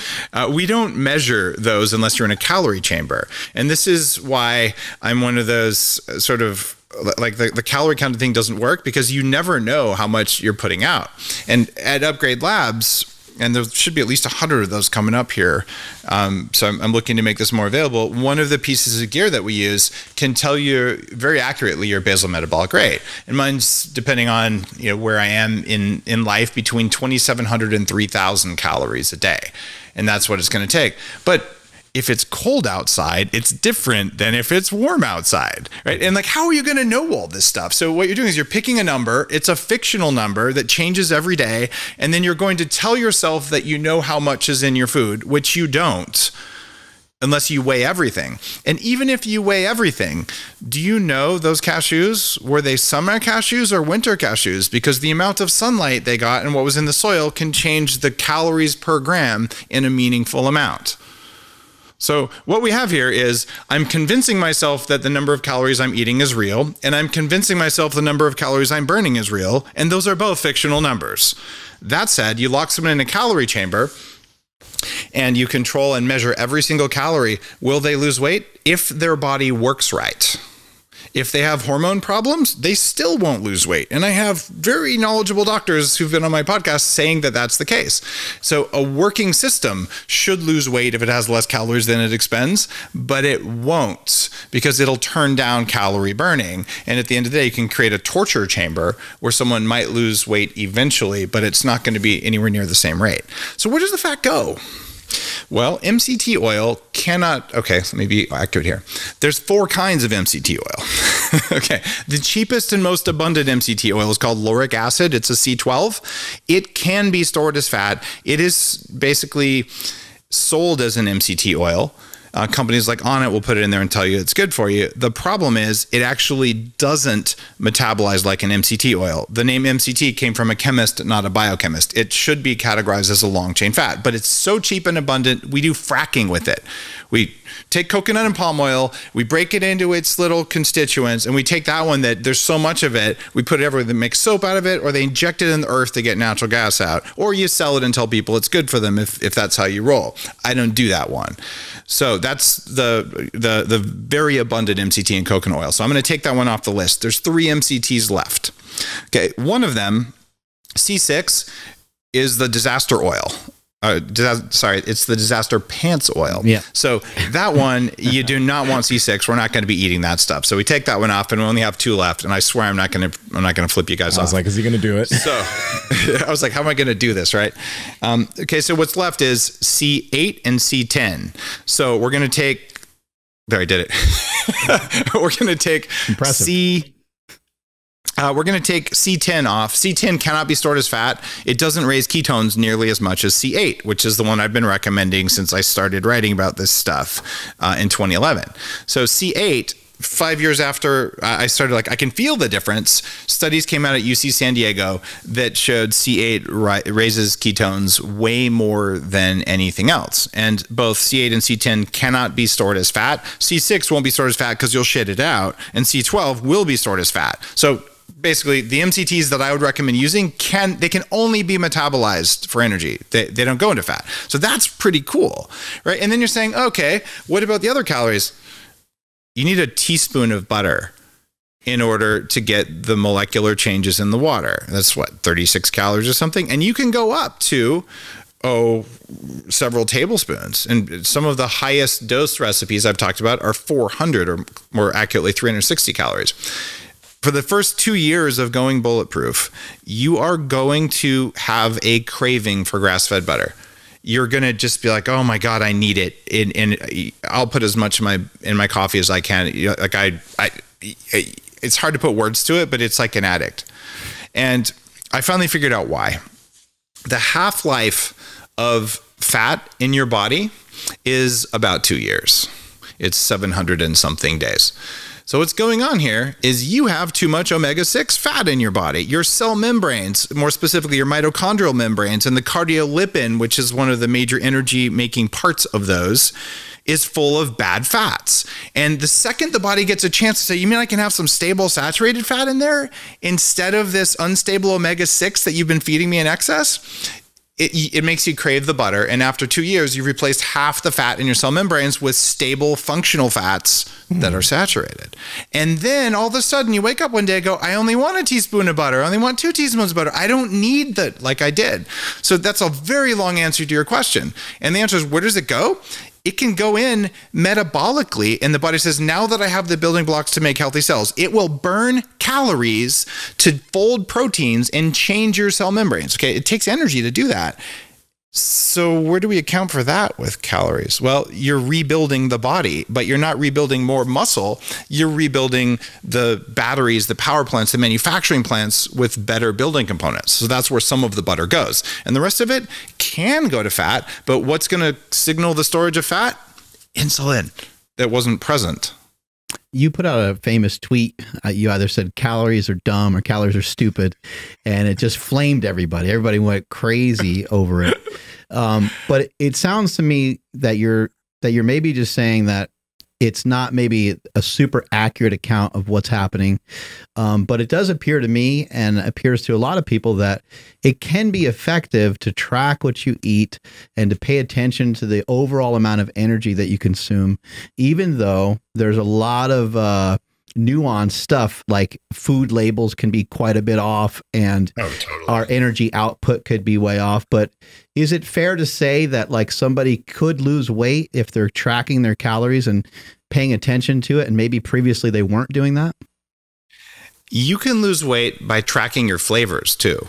[SPEAKER 4] we don't measure those unless you're in a calorie chamber. And this is why I'm one of those sort of, like, the calorie counting thing doesn't work, because you never know how much you're putting out. And at Upgrade Labs, and there should be at least 100 of those coming up here. So I'm looking to make this more available. One of the pieces of gear that we use can tell you very accurately your basal metabolic rate. And mine's, depending on where I am in life, between 2,700 and 3,000 calories a day. And that's what it's going to take. But if it's cold outside, it's different than if it's warm outside, right? And like, how are you going to know all this stuff? So what you're doing is you're picking a number. It's a fictional number that changes every day. And then you're going to tell yourself that you know how much is in your food, which you don't, unless you weigh everything. And even if you weigh everything, do you know those cashews, were they summer cashews or winter cashews? Because the amount of sunlight they got and what was in the soil can change the calories per gram in a meaningful amount. So what we have here is I'm convincing myself that the number of calories I'm eating is real, and I'm convincing myself the number of calories I'm burning is real, and those are both fictional numbers. That said, you lock someone in a calorie chamber and you control and measure every single calorie. Will they lose weight? If their body works right. If they have hormone problems, they still won't lose weight. And I have very knowledgeable doctors who've been on my podcast saying that that's the case. So a working system should lose weight if it has less calories than it expends, but it won't, because it'll turn down calorie burning. And at the end of the day, you can create a torture chamber where someone might lose weight eventually, but it's not going to be anywhere near the same rate. So where does the fat go? Well, MCT oil cannot, okay, so let me be accurate here. There's 4 kinds of MCT oil. Okay, the cheapest and most abundant MCT oil is called lauric acid. It's a C12. It can be stored as fat. It is basically sold as an MCT oil. Companies like Onnit will put it in there and tell you it's good for you. The problem is it actually doesn't metabolize like an MCT oil. The name MCT came from a chemist, not a biochemist. It should be categorized as a long chain fat, but it's so cheap and abundant, we do fracking with it. We take coconut and palm oil, we break it into its little constituents, and we take that one that there's so much of it, we put it everywhere. They make soap out of it, or they inject it in the earth to get natural gas out, or you sell it and tell people it's good for them if that's how you roll. I don't do that one. So that's the very abundant MCT in coconut oil. So I'm going to take that one off the list. There's 3 MCTs left. Okay, one of them, C6, is the disaster oil. It's the disaster pants oil.
[SPEAKER 3] Yeah.
[SPEAKER 4] So that one, you do not want C6. We're not going to be eating that stuff. So we take that one off, and we only have 2 left. And I swear I'm not going to flip you guys off.
[SPEAKER 1] I was like, is he going to do it?
[SPEAKER 4] So I was like, how am I going to do this? Right. Okay. So what's left is C8 and C10. So we're going to take, there, I did it. We're going to take
[SPEAKER 3] Impressive.
[SPEAKER 4] we're going to take C10 off. C10 cannot be stored as fat. It doesn't raise ketones nearly as much as C8, which is the one I've been recommending since I started writing about this stuff in 2011. So C8, 5 years after I started, I can feel the difference. Studies came out at UC San Diego that showed C8 raises ketones way more than anything else. And both C8 and C10 cannot be stored as fat. C6 won't be stored as fat because you'll shit it out. And C12 will be stored as fat. So basically, the MCTs that I would recommend using can only be metabolized for energy. They don't go into fat. So that's pretty cool, right? And then you're saying, okay, what about the other calories? You need a teaspoon of butter in order to get the molecular changes in the water. That's what, 36 calories or something? And you can go up to, several tablespoons. And some of the highest dose recipes I've talked about are 400 or more accurately 360 calories. For the first 2 years of going bulletproof, you are going to have a craving for grass-fed butter. You're going to just be like, oh my God, I need it. And I'll put as much in my coffee as I can. It's hard to put words to it, but it's like an addict. And I finally figured out why. The half-life of fat in your body is about 2 years. It's 700 and something days. So what's going on here is you have too much omega-6 fat in your body. Your cell membranes, more specifically your mitochondrial membranes, and the cardiolipin, which is one of the major energy-making parts of those, is full of bad fats. And the second the body gets a chance to say, you mean I can have some stable saturated fat in there instead of this unstable omega-6 that you've been feeding me in excess? It makes you crave the butter. And after 2 years, you've replaced half the fat in your cell membranes with stable functional fats that are saturated. And then all of a sudden you wake up one day and go, I only want a teaspoon of butter. I only want 2 teaspoons of butter. I don't need that like I did. So that's a very long answer to your question. And the answer is, where does it go? It can go in metabolically, and the body says, now that I have the building blocks to make healthy cells, it will burn calories to fold proteins and change your cell membranes. Okay, it takes energy to do that. So where do we account for that with calories? Well, you're rebuilding the body, but you're not rebuilding more muscle. You're rebuilding the batteries, the power plants, the manufacturing plants with better building components. So that's where some of the butter goes. And the rest of it can go to fat, but what's going to signal the storage of fat? Insulin that wasn't present.
[SPEAKER 3] You put out a famous tweet. You either said calories are dumb or calories are stupid, and it just flamed everybody. Everybody went crazy over it. But it sounds to me that you're maybe just saying that it's not maybe a super accurate account of what's happening. But it does appear to me, and appears to a lot of people, that it can be effective to track what you eat and to pay attention to the overall amount of energy that you consume, even though there's a lot of nuanced stuff, like food labels can be quite a bit off, and our energy output could be way off. But is it fair to say that like somebody could lose weight if they're tracking their calories and paying attention to it, and maybe previously they weren't doing that?
[SPEAKER 4] You can lose weight by tracking your flavors too.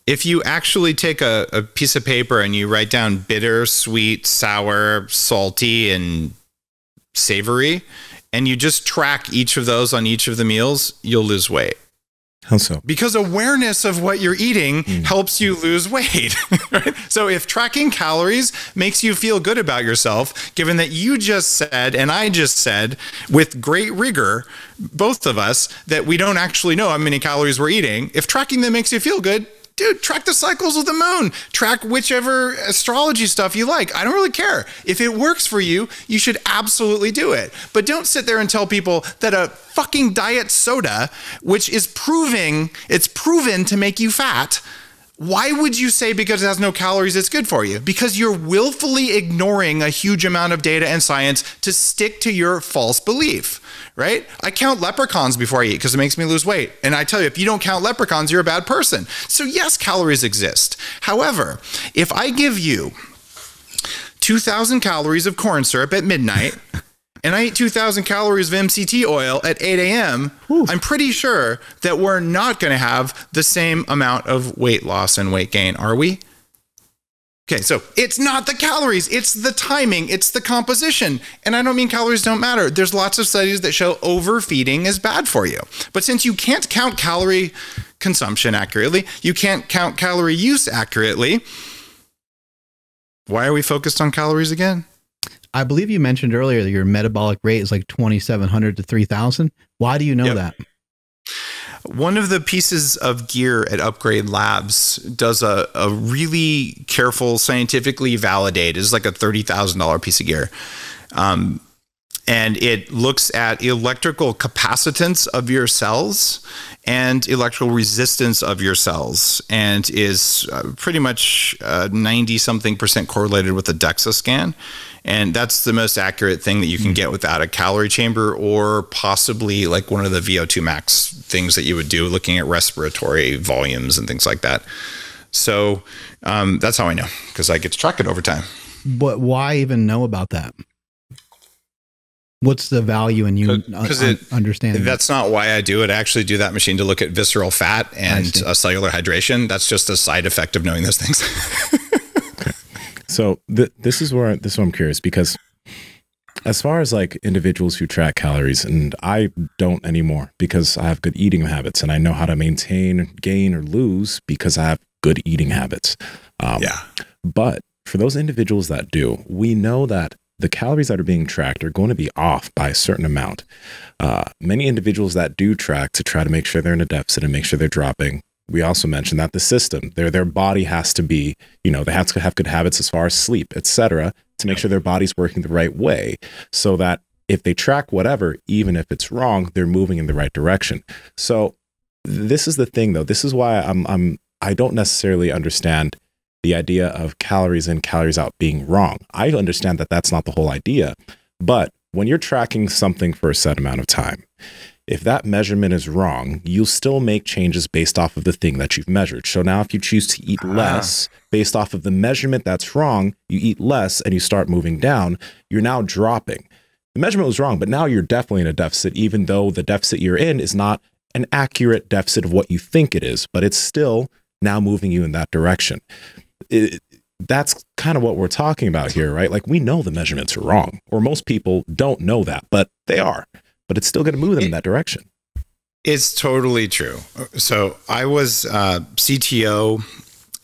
[SPEAKER 4] if you actually take a piece of paper and you write down bitter, sweet, sour, salty, and savory, and you just track each of those on each of the meals, you'll lose weight.
[SPEAKER 1] How so?
[SPEAKER 4] Because awareness of what you're eating helps you lose weight. Right? So if tracking calories makes you feel good about yourself, given that you just said, and I just said with great rigor, both of us, that we don't actually know how many calories we're eating, if tracking them makes you feel good, dude, track the cycles of the moon. Track whichever astrology stuff you like. I don't really care. If it works for you, you should absolutely do it. But don't sit there and tell people that a fucking diet soda, which is proven to make you fat, why would you say because it has no calories it's good for you? Because you're willfully ignoring a huge amount of data and science to stick to your false belief. Right? I count leprechauns before I eat because it makes me lose weight. And I tell you, if you don't count leprechauns, you're a bad person. So yes, calories exist. However, if I give you 2,000 calories of corn syrup at midnight and I eat 2,000 calories of MCT oil at 8 a.m., I'm pretty sure that we're not going to have the same amount of weight loss and weight gain, are we? Okay, so it's not the calories, it's the timing, it's the composition. And I don't mean calories don't matter. There's lots of studies that show overfeeding is bad for you. But since you can't count calorie consumption accurately, you can't count calorie use accurately, why are we focused on calories again?
[SPEAKER 3] I believe you mentioned earlier that your metabolic rate is like 2,700 to 3,000. Why do you know that?
[SPEAKER 4] One of the pieces of gear at Upgrade Labs does a really careful, scientifically validated, it's like a $30,000 piece of gear. And it looks at electrical capacitance of your cells and electrical resistance of your cells, and is pretty much 90-something% correlated with a DEXA scan. And that's the most accurate thing that you can get without a calorie chamber, or possibly like one of the VO2 max things that you would do looking at respiratory volumes and things like that. So that's how I know, because I get to track it over time.
[SPEAKER 3] But why even know about that? What's the value in you understanding?
[SPEAKER 4] That's not why I do it. I actually do that machine to look at visceral fat and cellular hydration. That's just a side effect of knowing those things.
[SPEAKER 1] So this is where I'm curious, because as far as like individuals who track calories, and I don't anymore because I have good eating habits and I know how to maintain, gain, or lose because I have good eating habits. But for those individuals that do, we know that the calories that are being tracked are going to be off by a certain amount. Many individuals that do track to try to make sure they're in a deficit and make sure they're dropping, we also mentioned that the system, their body has to be, they have to have good habits as far as sleep, etc., to make sure their body's working the right way, so that if they track whatever, even if it's wrong, they're moving in the right direction. So this is the thing, though. This is why I don't necessarily understand the idea of calories in, calories out being wrong. I understand that that's not the whole idea, but when you're tracking something for a set amount of time, if that measurement is wrong, you'll still make changes based off of the thing that you've measured. So now if you choose to eat less based off of the measurement that's wrong, you eat less and you start moving down, you're now dropping. The measurement was wrong, but now you're definitely in a deficit, even though the deficit you're in is not an accurate deficit of what you think it is, but it's still now moving you in that direction. That's kind of what we're talking about here, right? Like, we know the measurements are wrong, or most people don't know that, but they are. But it's still going to move them in that direction.
[SPEAKER 4] It's totally true. So I was CTO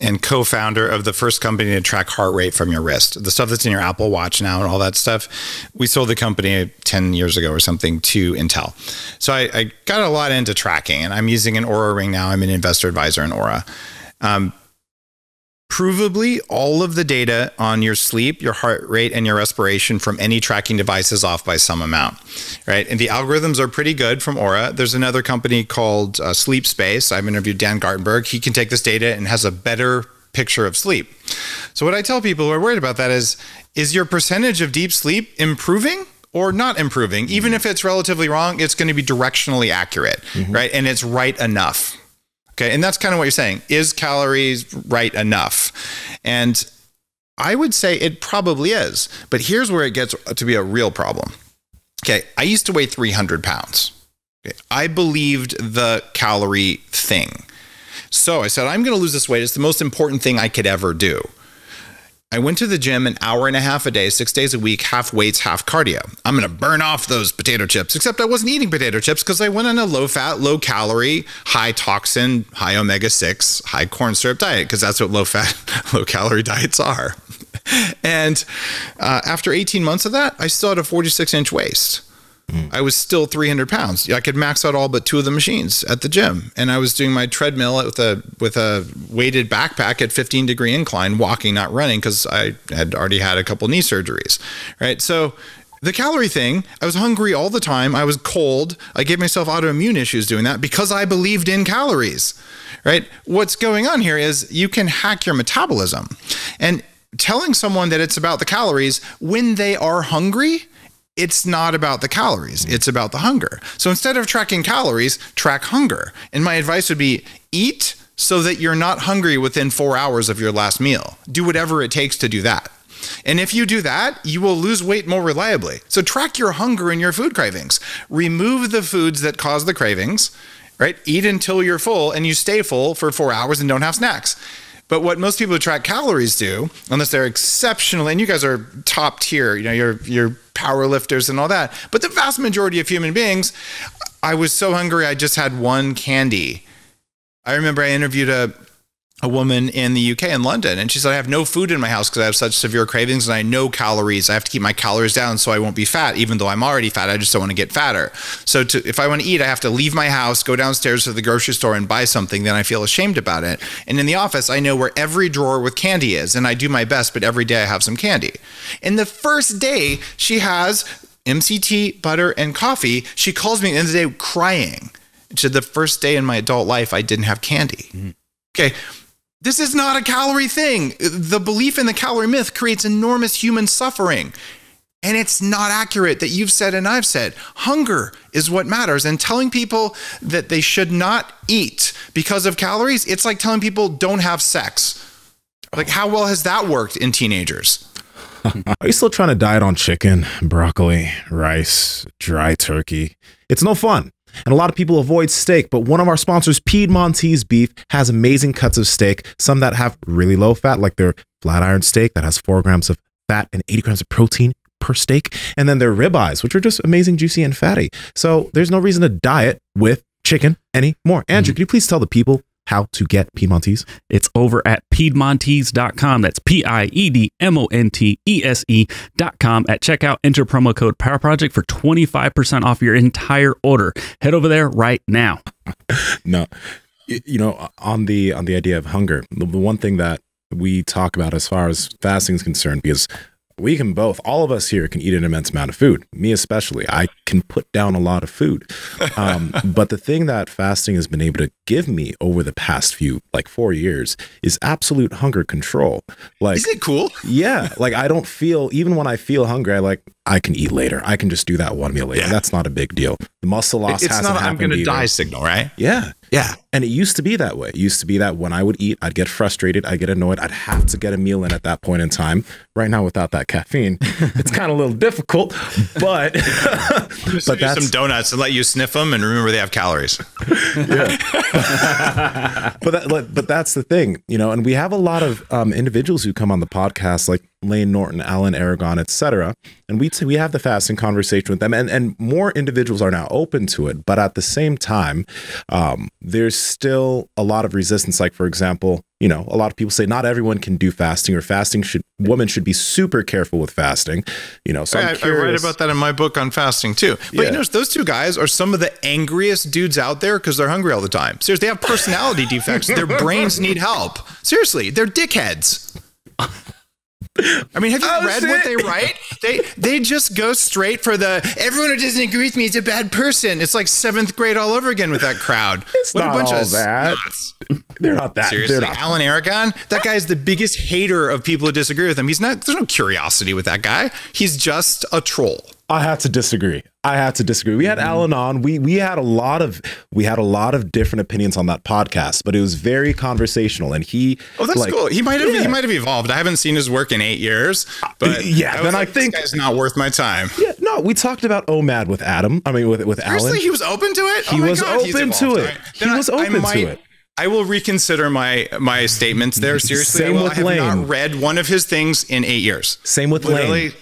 [SPEAKER 4] and co-founder of the first company to track heart rate from your wrist. The stuff that's in your Apple Watch now and all that stuff. We sold the company 10 years ago or something to Intel. So I got a lot into tracking, and I'm using an Oura ring now. I'm an investor advisor in Oura. Provably, all of the data on your sleep, your heart rate, and your respiration from any tracking device is off by some amount, right? And the algorithms are pretty good from Oura. There's another company called Sleep Space. I've interviewed Dan Gartenberg. He can take this data and has a better picture of sleep. So what I tell people who are worried about that is your percentage of deep sleep improving or not improving? Even if it's relatively wrong, it's going to be directionally accurate, right? And it's right enough. Okay, and that's kind of what you're saying. Is calories right enough? And I would say it probably is. But here's where it gets to be a real problem. Okay, I used to weigh 300 pounds. Okay, I believed the calorie thing. So I said, I'm going to lose this weight. It's the most important thing I could ever do. I went to the gym an hour and a half a day, 6 days a week, half weights, half cardio. I'm going to burn off those potato chips, except I wasn't eating potato chips because I went on a low fat, low calorie, high toxin, high omega-6, high corn syrup diet, because that's what low fat, low calorie diets are. And after 18 months of that, I still had a 46-inch waist. I was still 300 pounds. I could max out all but 2 of the machines at the gym. And I was doing my treadmill with a weighted backpack at 15-degree incline, walking, not running, because I had already had a couple knee surgeries, right? So the calorie thing, I was hungry all the time. I was cold. I gave myself autoimmune issues doing that because I believed in calories, right? What's going on here is you can hack your metabolism. And telling someone that it's about the calories when they are hungry, it's not about the calories. It's about the hunger. So instead of tracking calories, track hunger. And my advice would be eat so that you're not hungry within 4 hours of your last meal. Do whatever it takes to do that. And if you do that, you will lose weight more reliably. So track your hunger and your food cravings. Remove the foods that cause the cravings, right? Eat until you're full and you stay full for 4 hours and don't have snacks. But what most people who track calories do, unless they're exceptional, and you guys are top tier, you know, you're power lifters and all that. But the vast majority of human beings, I was so hungry, I just had one candy. I remember I interviewed a woman in the UK in London, and she said, I have no food in my house because I have such severe cravings and I know calories. I have to keep my calories down so I won't be fat, even though I'm already fat. I just don't want to get fatter. So if I want to eat, I have to leave my house, go downstairs to the grocery store and buy something. Then I feel ashamed about it. And in the office, I know where every drawer with candy is, and I do my best, but every day I have some candy. And the first day she has MCT, butter, and coffee, she calls me at the end of the day crying. She said, the first day in my adult life, I didn't have candy. Okay. This is not a calorie thing. The belief in the calorie myth creates enormous human suffering. And it's not accurate that you've said and I've said. Hunger is what matters. And telling people that they should not eat because of calories, it's like telling people don't have sex. Like, how well has that worked in teenagers?
[SPEAKER 1] Are you still trying to diet on chicken, broccoli, rice, dry turkey? It's no fun. And a lot of people avoid steak, but one of our sponsors, Piedmontese Beef, has amazing cuts of steak, some that have really low fat, like their flat iron steak that has 4 grams of fat and 80 grams of protein per steak. And then their ribeyes, which are just amazing, juicy, and fatty. So there's no reason to diet with chicken anymore. Andrew, can you please tell the people how to get Piedmontese?
[SPEAKER 2] It's over at Piedmontese.com. That's Piedmontese.com. At checkout, enter promo code Power Project for 25% off your entire order. Head over there right now.
[SPEAKER 1] No, you know, on the idea of hunger, the one thing that we talk about as far as fasting is concerned, because we can both, all of us here can eat an immense amount of food. Me especially, I can put down a lot of food. But the thing that fasting has been able to give me over the past few, like 4 years, is absolute hunger control. Like,
[SPEAKER 4] isn't it cool?
[SPEAKER 1] Yeah. Like, I don't feel, even when I feel hungry, I can eat later. I can just do that one meal later. Yeah. That's not a big deal. The muscle loss hasn't happened. It's not I'm going to die
[SPEAKER 4] signal, right?
[SPEAKER 1] Yeah.
[SPEAKER 4] Yeah.
[SPEAKER 1] And it used to be that way. It used to be that when I would eat, I'd get frustrated, I'd get annoyed, I'd have to get a meal in at that point in time. Right now, without that caffeine, it's kind of a little difficult, but
[SPEAKER 4] but that's some donuts and let you sniff them and remember they have calories.
[SPEAKER 1] Yeah. but that's the thing, you know, and we have a lot of individuals who come on the podcast, like Layne, Norton, Allen, Aragon, etc. And we have the fasting conversation with them, and more individuals are now open to it. But at the same time, there's still a lot of resistance. Like, for example, you know, a lot of people say not everyone can do fasting, or women should be super careful with fasting. You know, so I
[SPEAKER 4] write about that in my book on fasting too. But you know, those two guys are some of the angriest dudes out there because they're hungry all the time. Seriously, they have personality defects. Their brains need help. Seriously, they're dickheads. I mean, have you read what they write? They just go straight for the everyone who doesn't agree with me is a bad person. It's like 7th grade all over again with that crowd.
[SPEAKER 1] It's what not a bunch all of that. Nuts. They're not that.
[SPEAKER 4] Seriously,
[SPEAKER 1] not.
[SPEAKER 4] Allen Aragon, that guy is the biggest hater of people who disagree with him. He's not. There's no curiosity with that guy. He's just a troll.
[SPEAKER 1] I have to disagree. We had Allen on. We had a lot of different opinions on that podcast, but it was very conversational. And
[SPEAKER 4] that's cool. He might have evolved. I haven't seen his work in 8 years, but then I think this guy's not worth my time.
[SPEAKER 1] Yeah, no, we talked about OMAD with Adam. I mean, with Allen.
[SPEAKER 4] Seriously, he was open to it.
[SPEAKER 1] He was open to it. He was open to it.
[SPEAKER 4] I will reconsider my statements there. Seriously,
[SPEAKER 1] Same with
[SPEAKER 4] I have
[SPEAKER 1] Layne.
[SPEAKER 4] not read one of his things in 8 years.
[SPEAKER 1] Same with Layne.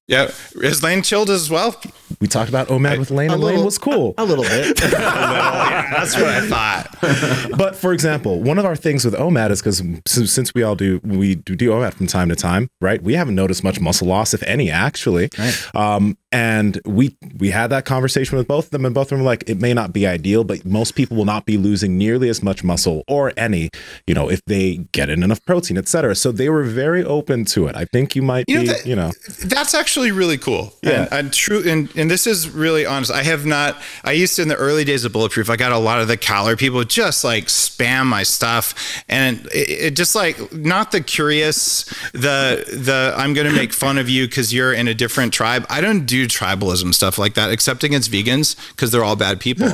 [SPEAKER 4] Yeah, is Layne chilled as well?
[SPEAKER 1] We talked about OMAD with Layne, and Layne was cool.
[SPEAKER 3] A little bit.
[SPEAKER 4] Yeah, that's what I thought.
[SPEAKER 1] But for example, one of our things with OMAD is because since we do OMAD from time to time, right? We haven't noticed much muscle loss, if any, actually. Right. And we had that conversation with both of them, and both of them were like, it may not be ideal, but most people will not be losing nearly as much muscle or any, you know, if they get in enough protein, etc. So they were very open to it. I think you might
[SPEAKER 4] that's actually really cool.
[SPEAKER 1] Yeah.
[SPEAKER 4] And true. And this is really honest. I used to, in the early days of Bulletproof, I got a lot of the calorie people just like spam my stuff. And it just like, not the curious, the I'm going to make fun of you because you're in a different tribe. I don't do tribalism stuff like that, except against vegans, because they're all bad people.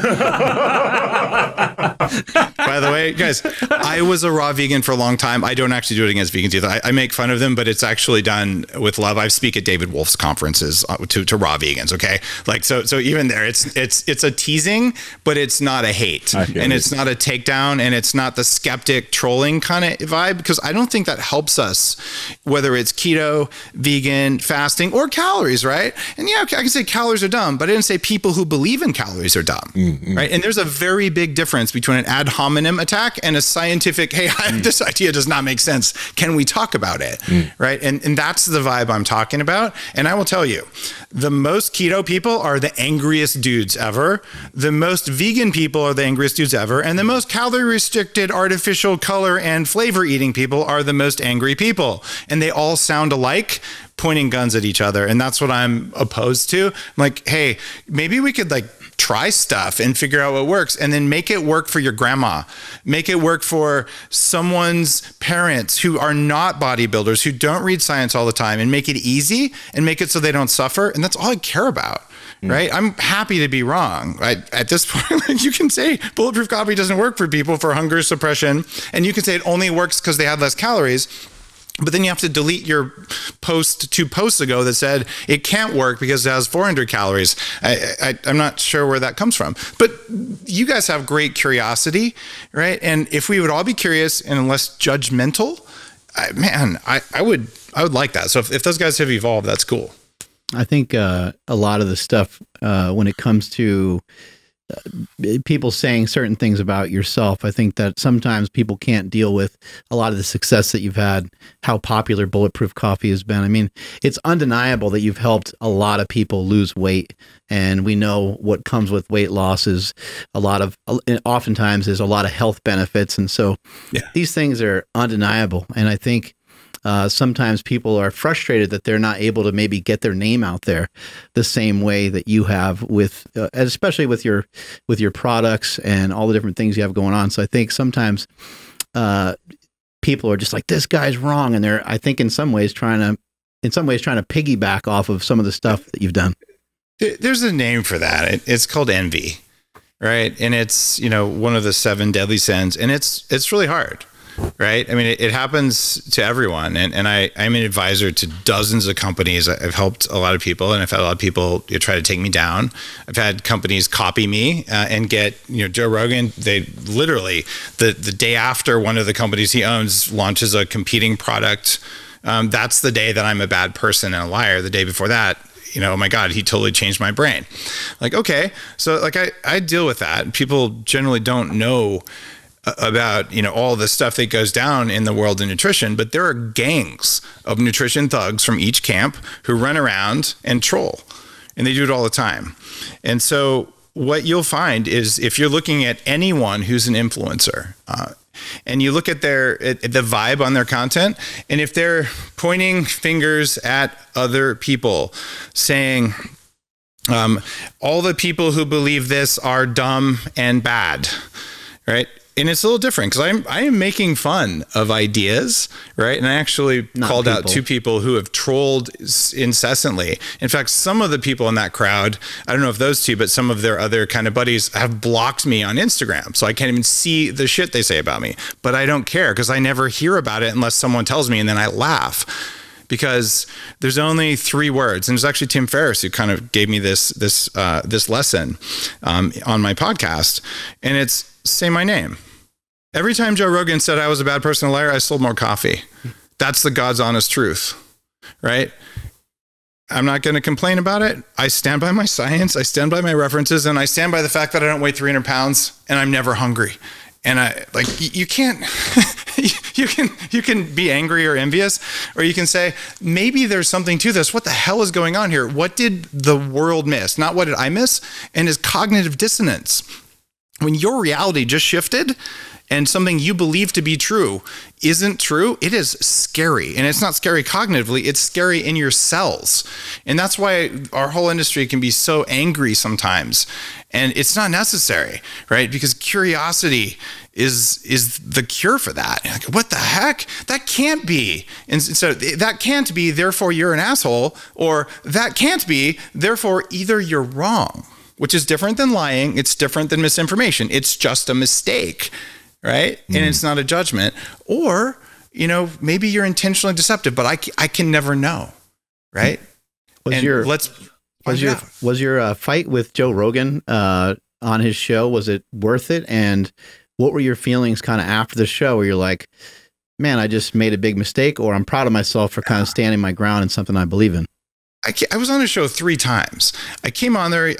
[SPEAKER 4] By the way, guys, I was a raw vegan for a long time. I don't actually do it against vegans either. I make fun of them, but it's actually done with love. I speak at David Wolf's conferences to raw vegans. Okay, like so even there, it's a teasing, but it's not a hate, and it's not a takedown, and it's not the skeptic trolling kind of vibe, because I don't think that helps us, whether it's keto, vegan, fasting, or calories, right? And yeah, okay, I can say calories are dumb, but I didn't say people who believe in calories are dumb, right? And there's a very big difference between an ad hominem attack and a scientific, hey, this idea does not make sense. Can we talk about it, right? And that's the vibe I'm talking about. And I will tell you, the most keto people are the angriest dudes ever. The most vegan people are the angriest dudes ever. And the most calorie restricted, artificial color and flavor eating people are the most angry people. And they all sound alike, pointing guns at each other. And that's what I'm opposed to. I'm like, hey, maybe we could like try stuff and figure out what works, and then make it work for your grandma. Make it work for someone's parents who are not bodybuilders, who don't read science all the time, and make it easy and make it so they don't suffer. And that's all I care about. Right? I'm happy to be wrong. At this point, you can say Bulletproof Coffee doesn't work for people for hunger suppression, and you can say it only works because they have less calories. But then you have to delete your post 2 posts ago that said it can't work because it has 400 calories. I'm not sure where that comes from. But you guys have great curiosity, right? And if we would all be curious and less judgmental, I would like that. So if those guys have evolved, that's cool.
[SPEAKER 3] I think a lot of the stuff when it comes to people saying certain things about yourself, I think that sometimes people can't deal with a lot of the success that you've had, how popular Bulletproof Coffee has been. I mean, it's undeniable that you've helped a lot of people lose weight, and we know what comes with weight loss is oftentimes is a lot of health benefits. And so these things are undeniable. And I think sometimes people are frustrated that they're not able to maybe get their name out there the same way that you have with, especially with your products and all the different things you have going on. So I think sometimes people are just like, this guy's wrong, and they're, I think, in some ways trying to piggyback off of some of the stuff that you've done.
[SPEAKER 4] There's a name for that. It's called envy, right? And it's, one of the 7 deadly sins, and it's really hard. Right. I mean, it happens to everyone. And I'm an advisor to dozens of companies. I've helped a lot of people, and I've had a lot of people try to take me down. I've had companies copy me and get, Joe Rogan. They literally, the day after one of the companies he owns launches a competing product, that's the day that I'm a bad person and a liar. The day before that, oh my God, he totally changed my brain. Like, okay. So like I deal with that. People generally don't know about all the stuff that goes down in the world of nutrition, but there are gangs of nutrition thugs from each camp who run around and troll, and they do it all the time. And so what you'll find is, if you're looking at anyone who's an influencer, and you look at the vibe on their content, and if they're pointing fingers at other people saying, all the people who believe this are dumb and bad, right? And it's a little different, because I am making fun of ideas, right? And I actually called out 2 people who have trolled incessantly. In fact, some of the people in that crowd, I don't know if those 2, but some of their other kind of buddies have blocked me on Instagram. So I can't even see the shit they say about me. But I don't care, because I never hear about it unless someone tells me, and then I laugh. Because there's only 3 words, and it's actually Tim Ferriss who kind of gave me this lesson on my podcast, and it's say my name. Every time Joe Rogan said I was a bad person, a liar, I sold more coffee. That's the God's honest truth, right? I'm not going to complain about it. I stand by my science. I stand by my references, and I stand by the fact that I don't weigh 300 pounds and I'm never hungry. And you can't, you can be angry or envious, or you can say, maybe there's something to this. What the hell is going on here? What did the world miss? Not what did I miss? And is cognitive dissonance. When your reality just shifted and something you believe to be true isn't true, it is scary. And it's not scary cognitively, it's scary in your cells. And that's why our whole industry can be so angry sometimes. And it's not necessary, right? Because curiosity is the cure for that. Like, what the heck? That can't be. And so that can't be, therefore you're an asshole, or that can't be, therefore either you're wrong, which is different than lying. It's different than misinformation. It's just a mistake. Right? And it's not a judgment. Or, maybe you're intentionally deceptive, but I can never know. Right?
[SPEAKER 3] Was your fight with Joe Rogan on his show, was it worth it? And what were your feelings kind of after the show, where you're like, man, I just made a big mistake, or I'm proud of myself for kind of standing my ground in something I believe in?
[SPEAKER 4] I was on a show 3 times. I came on there.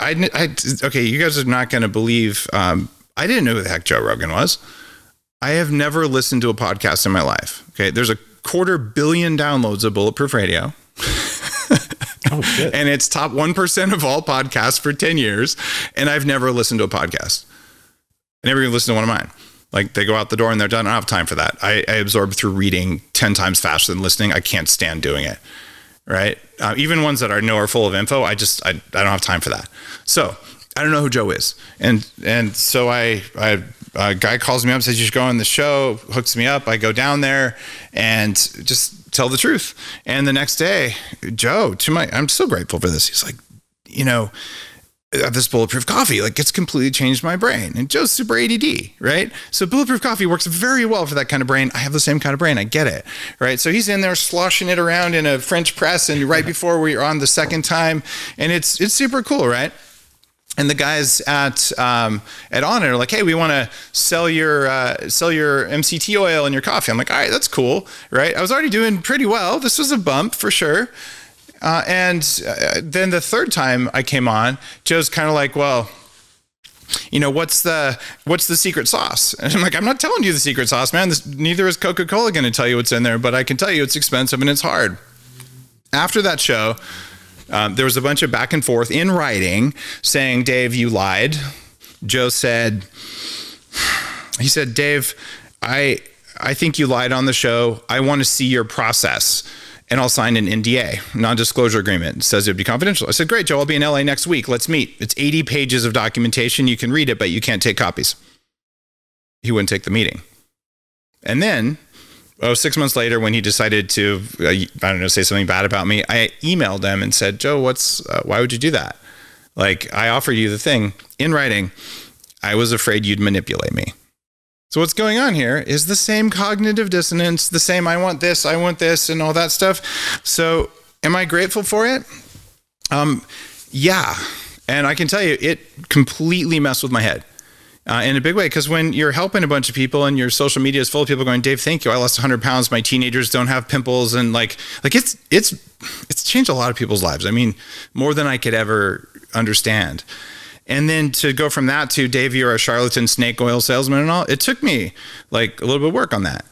[SPEAKER 4] Okay, you guys are not going to believe. I didn't know who the heck Joe Rogan was. I have never listened to a podcast in my life. Okay. There's a 250 million downloads of Bulletproof Radio.
[SPEAKER 1] Oh, shit.
[SPEAKER 4] And it's top 1% of all podcasts for 10 years. And I've never listened to a podcast. I never even listened to one of mine. Like, they go out the door and they're done. I don't have time for that. I absorb through reading 10 times faster than listening. I can't stand doing it. Right. Even ones that I know are full of info. I don't have time for that. So I don't know who Joe is. And so a guy calls me up and says, you should go on the show, hooks me up. I go down there and just tell the truth. And the next day, Joe, I'm so grateful for this. He's like, this Bulletproof Coffee, like, it's completely changed my brain. And Joe's super ADD, right? So Bulletproof Coffee works very well for that kind of brain. I have the same kind of brain. I get it, right? So he's in there sloshing it around in a French press, and right before we are on the second time, and it's super cool, right? And the guys at Onnit are like, hey, we want to sell your MCT oil and your coffee. I'm like, all right, that's cool, right? I was already doing pretty well. This was a bump for sure. And then the third time I came on, Joe's kind of like, well, what's the secret sauce? And I'm like, I'm not telling you the secret sauce, man. Neither is Coca-Cola going to tell you what's in there, but I can tell you it's expensive and it's hard. After that show, there was a bunch of back and forth in writing saying, Dave, you lied. Joe said, Dave, I think you lied on the show. I want to see your process, and I'll sign an NDA, non-disclosure agreement. It says it'd be confidential. I said, great, Joe, I'll be in LA next week. Let's meet. It's 80 pages of documentation. You can read it, but you can't take copies. He wouldn't take the meeting. And then 6 months later, when he decided to, say something bad about me, I emailed him and said, Joe, why would you do that? Like, I offered you the thing in writing. I was afraid you'd manipulate me. So what's going on here is the same cognitive dissonance, the same, I want this, and all that stuff. So am I grateful for it? Yeah. And I can tell you, it completely messed with my head. In a big way, because when you're helping a bunch of people and your social media is full of people going, Dave, thank you. I lost 100 pounds. My teenagers don't have pimples. And like it's changed a lot of people's lives. I mean, more than I could ever understand. And then to go from that to, Dave, you're a charlatan snake oil salesman and all, it took me like a little bit of work on that.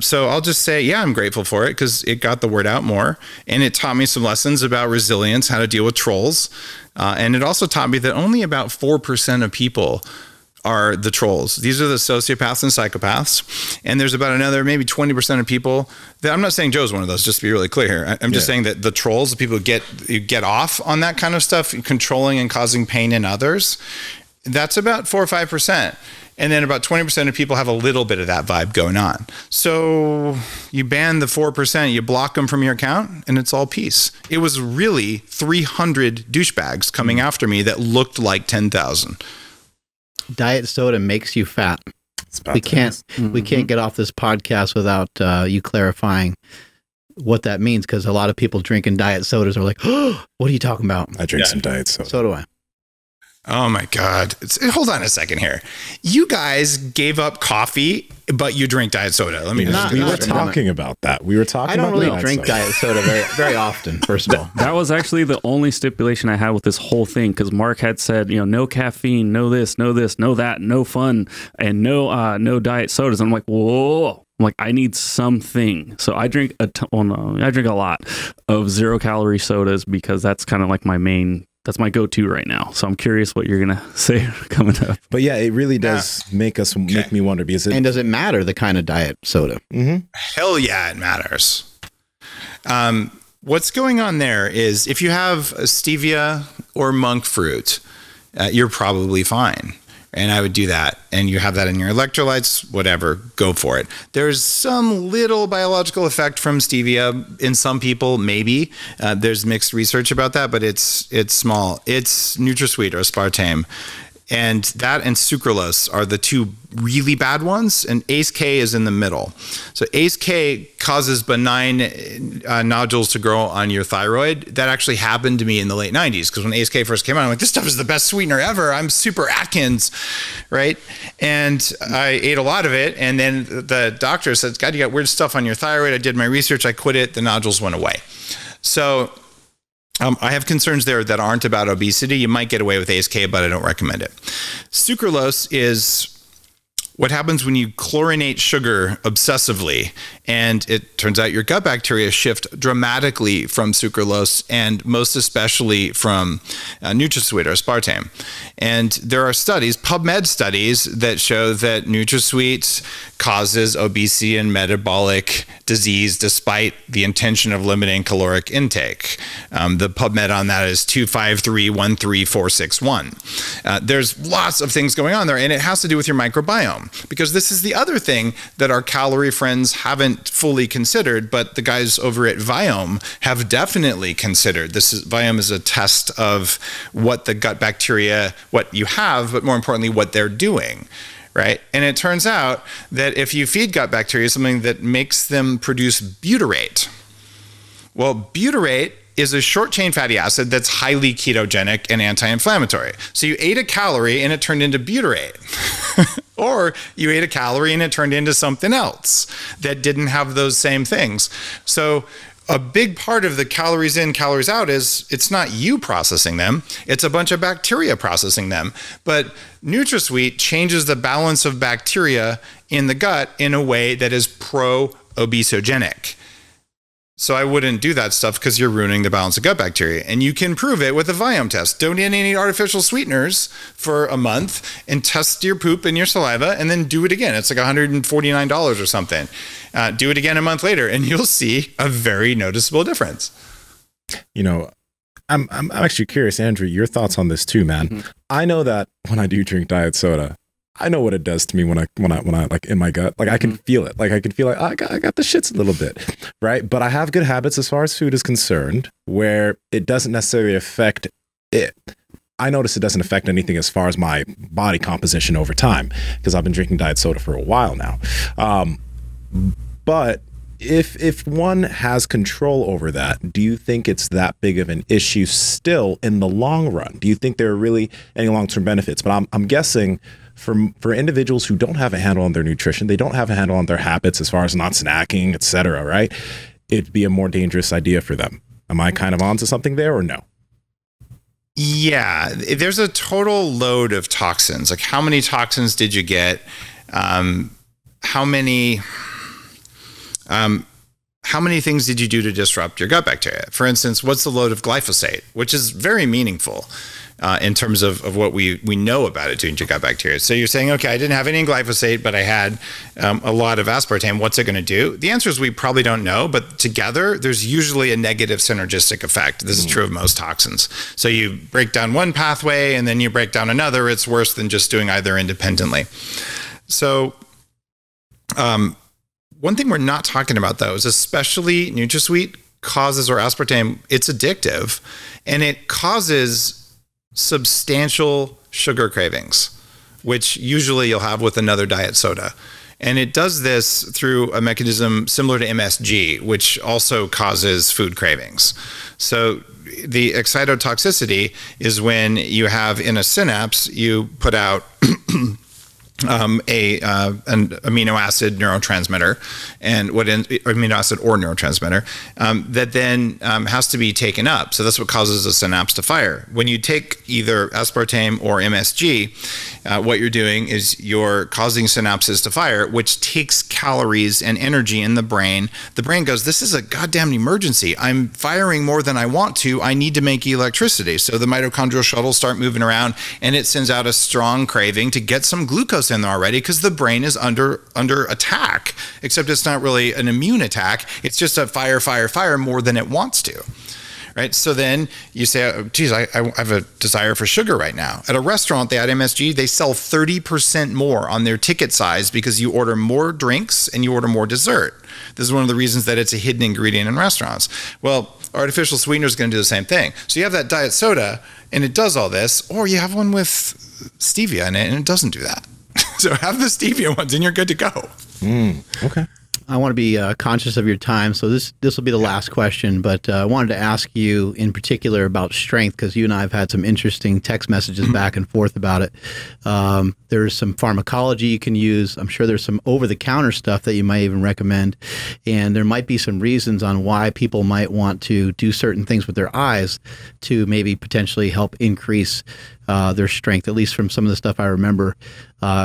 [SPEAKER 4] So I'll just say, yeah, I'm grateful for it because it got the word out more, and it taught me some lessons about resilience, how to deal with trolls. And it also taught me that only about 4% of people are the trolls. These are the sociopaths and psychopaths. And there's about another maybe 20% of people that, I'm not saying Joe's one of those, just to be really clear here. I'm just saying that the trolls, the people who get off on that kind of stuff, controlling and causing pain in others, that's about 4 or 5%. And then about 20% of people have a little bit of that vibe going on. So you ban the 4%, you block them from your account, and it's all peace. It was really 300 douchebags coming after me that looked like 10,000.
[SPEAKER 3] Diet soda makes you fat. We can't get off this podcast without you clarifying what that means, because a lot of people drinking diet sodas are like, oh, what are you talking about?
[SPEAKER 1] I drink some diet soda.
[SPEAKER 3] So do I.
[SPEAKER 4] Oh my God. Hold on a second here. You guys gave up coffee, but you drink diet soda. Let me just
[SPEAKER 1] we were talking about that. We were talking
[SPEAKER 3] I don't
[SPEAKER 1] about
[SPEAKER 3] really drink diet soda very, very often, first of all.
[SPEAKER 2] That was actually the only stipulation I had with this whole thing, because Mark had said, no caffeine, no this, no that, no fun, and no diet sodas. I'm like, whoa. I'm like, I need something. So I drink I drink a lot of 0-calorie sodas, because that's kind of like that's my go-to right now. So I'm curious what you're gonna say coming up.
[SPEAKER 1] But yeah, it really does make me wonder, because
[SPEAKER 3] and does it matter the kind of diet soda?
[SPEAKER 4] Hell yeah, it matters. What's going on there is, if you have stevia or monk fruit, you're probably fine. And I would do that. And you have that in your electrolytes, whatever, go for it. There's some little biological effect from stevia in some people, maybe. There's mixed research about that, but it's small. It's NutraSweet or aspartame. And that and sucralose are the two really bad ones, and ACE-K is in the middle. So ACE-K causes benign nodules to grow on your thyroid. That actually happened to me in the late 90s, because when ACE-K first came out, I'm like, this stuff is the best sweetener ever. I'm super Atkins, right? And I ate a lot of it, and then the doctor said, God, you got weird stuff on your thyroid. I did my research, I quit it, the nodules went away. So I have concerns there that aren't about obesity. You might get away with ACE-K, but I don't recommend it. Sucralose is what happens when you chlorinate sugar obsessively, and it turns out your gut bacteria shift dramatically from sucralose, and most especially from NutraSweet or aspartame. And there are studies, PubMed studies, that show that NutraSweet causes obesity and metabolic disease despite the intention of limiting caloric intake. The PubMed on that is 253-13461. There's lots of things going on there, and it has to do with your microbiome, because this is the other thing that our calorie friends haven't fully considered, but the guys over at Viome have definitely considered. Viome is a test of what the gut bacteria, what you have, but more importantly, what they're doing. Right? And it turns out that if you feed gut bacteria something that makes them produce butyrate, well, butyrate is a short-chain fatty acid that's highly ketogenic and anti-inflammatory. So you ate a calorie and it turned into butyrate. Or you ate a calorie and it turned into something else that didn't have those same things. So a big part of the calories in, calories out is it's not you processing them, it's a bunch of bacteria processing them. But NutraSweet changes the balance of bacteria in the gut in a way that is pro-obesogenic. So I wouldn't do that stuff, because you're ruining the balance of gut bacteria. And you can prove it with a Viome test. Don't eat any artificial sweeteners for a month and test your poop and your saliva, and then do it again. It's like $149 or something. Do it again a month later, and you'll see a very noticeable difference.
[SPEAKER 1] I'm actually curious, Andrew, your thoughts on this too, man. Mm-hmm. I know that when I do drink diet soda, I know what it does to me when I like in my gut, like I can feel it. Like I can feel like I got the shits a little bit, right? But I have good habits as far as food is concerned, where it doesn't necessarily affect it. I notice it doesn't affect anything as far as my body composition over time, because I've been drinking diet soda for a while now. But if one has control over that, do you think it's that big of an issue still in the long run? Do you think there are really any long-term benefits? But I'm guessing for individuals who don't have a handle on their nutrition, they don't have a handle on their habits as far as not snacking, etc., right? It'd be a more dangerous idea for them. Am I kind of onto something there, or no?
[SPEAKER 4] Yeah, there's a total load of toxins. Like, how many toxins did you get? How many things did you do to disrupt your gut bacteria? For instance, what's the load of glyphosate, which is very meaningful in terms of what we know about it doing to gut bacteria. So you're saying, okay, I didn't have any glyphosate, but I had a lot of aspartame. What's it going to do? The answer is we probably don't know, but together there's usually a negative synergistic effect. This is true of most toxins. So you break down one pathway and then you break down another. It's worse than just doing either independently. So one thing we're not talking about, though, is especially NutraSweet causes, or aspartame, it's addictive, and it causes substantial sugar cravings, which usually you'll have with another diet soda. And it does this through a mechanism similar to MSG, which also causes food cravings. So the excitotoxicity is when you have in a synapse, you put out an amino acid neurotransmitter, and amino acid or neurotransmitter that then has to be taken up. So that's what causes a synapse to fire. When you take either aspartame or MSG, what you're doing is you're causing synapses to fire, which takes calories and energy in the brain. The brain goes, this is a goddamn emergency. I'm firing more than I want to. I need to make electricity. So the mitochondrial shuttles start moving around, and it sends out a strong craving to get some glucose in there already, because the brain is under attack, except it's not really an immune attack. It's just a fire more than it wants to. Right. So then you say, oh, geez, I have a desire for sugar right now. At a restaurant, they add MSG, they sell 30% more on their ticket size because you order more drinks and you order more dessert. This is one of the reasons that it's a hidden ingredient in restaurants. Well, artificial sweetener is going to do the same thing. So you have that diet soda and it does all this, or you have one with stevia in it and it doesn't do that. So have the stevia ones and you're good to go.
[SPEAKER 1] Okay.
[SPEAKER 3] I want to be conscious of your time, so this will be the last question, but I wanted to ask you in particular about strength, because you and I have had some interesting text messages back and forth about it. There's some pharmacology you can use. I'm sure there's some over-the-counter stuff that you might even recommend, and there might be some reasons on why people might want to do certain things with their eyes to maybe potentially help increase their strength, at least from some of the stuff I remember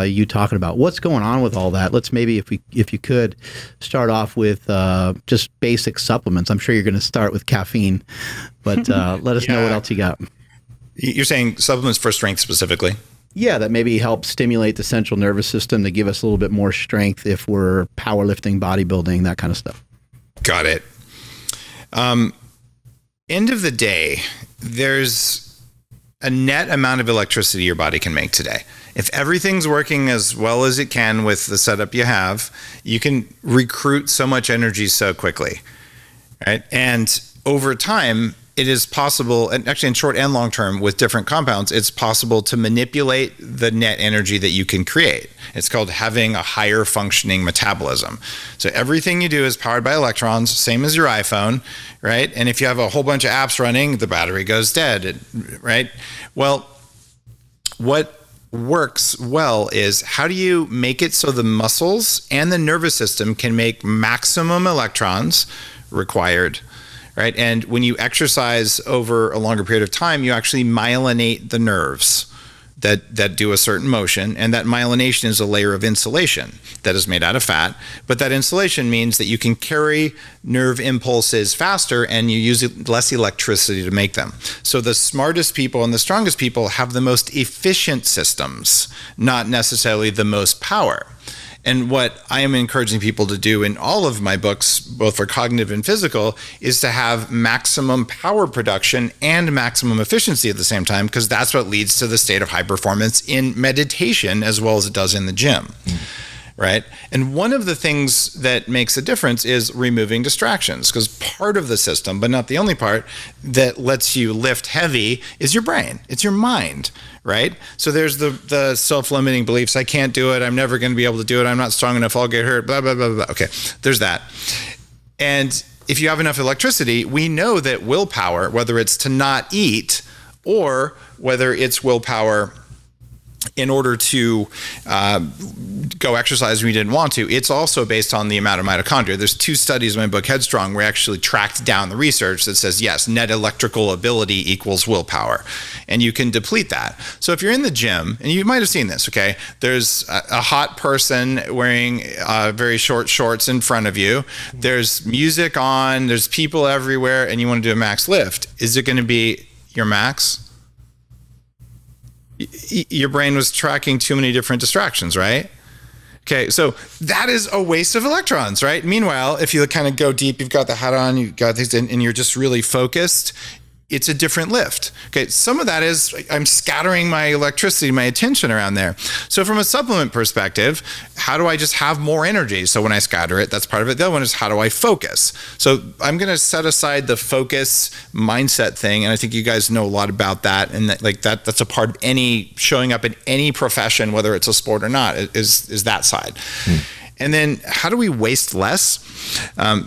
[SPEAKER 3] you talking about. What's going on with all that? Let's maybe, if you could, start off with just basic supplements. I'm sure you're going to start with caffeine, but let us know what else you got.
[SPEAKER 4] You're saying supplements for strength specifically?
[SPEAKER 3] Yeah, that maybe help stimulate the central nervous system to give us a little bit more strength if we're powerlifting, bodybuilding, that kind of stuff.
[SPEAKER 4] Got it. End of the day, there's a net amount of electricity your body can make today. If everything's working as well as it can with the setup you have, you can recruit so much energy so quickly, right? And over time, it is possible, and actually in short and long term with different compounds, it's possible to manipulate the net energy that you can create. It's called having a higher functioning metabolism. So everything you do is powered by electrons, same as your iPhone, right? And if you have a whole bunch of apps running, the battery goes dead, right? Well, what works well is how do you make it so the muscles and the nervous system can make maximum electrons required, right? And when you exercise over a longer period of time, you actually myelinate the nerves that do a certain motion, and that myelination is a layer of insulation that is made out of fat, but that insulation means that you can carry nerve impulses faster and you use less electricity to make them. So the smartest people and the strongest people have the most efficient systems, not necessarily the most power. And what I am encouraging people to do in all of my books, both for cognitive and physical, is to have maximum power production and maximum efficiency at the same time, because that's what leads to the state of high performance in meditation as well as it does in the gym. Right? And one of the things that makes a difference is removing distractions, because part of the system, but not the only part, that lets you lift heavy is your brain. It's your mind, right? So there's the self-limiting beliefs. I can't do it. I'm never going to be able to do it. I'm not strong enough. I'll get hurt, blah, blah, blah, blah. Okay, there's that. And if you have enough electricity, we know that willpower, whether it's to not eat or whether it's willpower in order to go exercise when you didn't want to, it's also based on the amount of mitochondria. There's 2 studies in my book, Headstrong, where I actually tracked down the research that says, yes, net electrical ability equals willpower. And you can deplete that. So if you're in the gym, and you might have seen this, okay, there's a hot person wearing very short shorts in front of you. There's music on, there's people everywhere, and you want to do a max lift. Is it going to be your max? Your brain was tracking too many different distractions, right? Okay, so that is a waste of electrons, right? Meanwhile, if you kind of go deep, you've got the hat on, you've got things, and you're just really focused, it's a different lift. Okay, some of that is I'm scattering my electricity, my attention around there. So from a supplement perspective, how do I just have more energy? So when I scatter it, that's part of it. The other one is how do I focus? So I'm going to set aside the focus mindset thing, and I think you guys know a lot about that, and that's a part of any showing up in any profession, whether it's a sport or not, is that side. And then how do we waste less?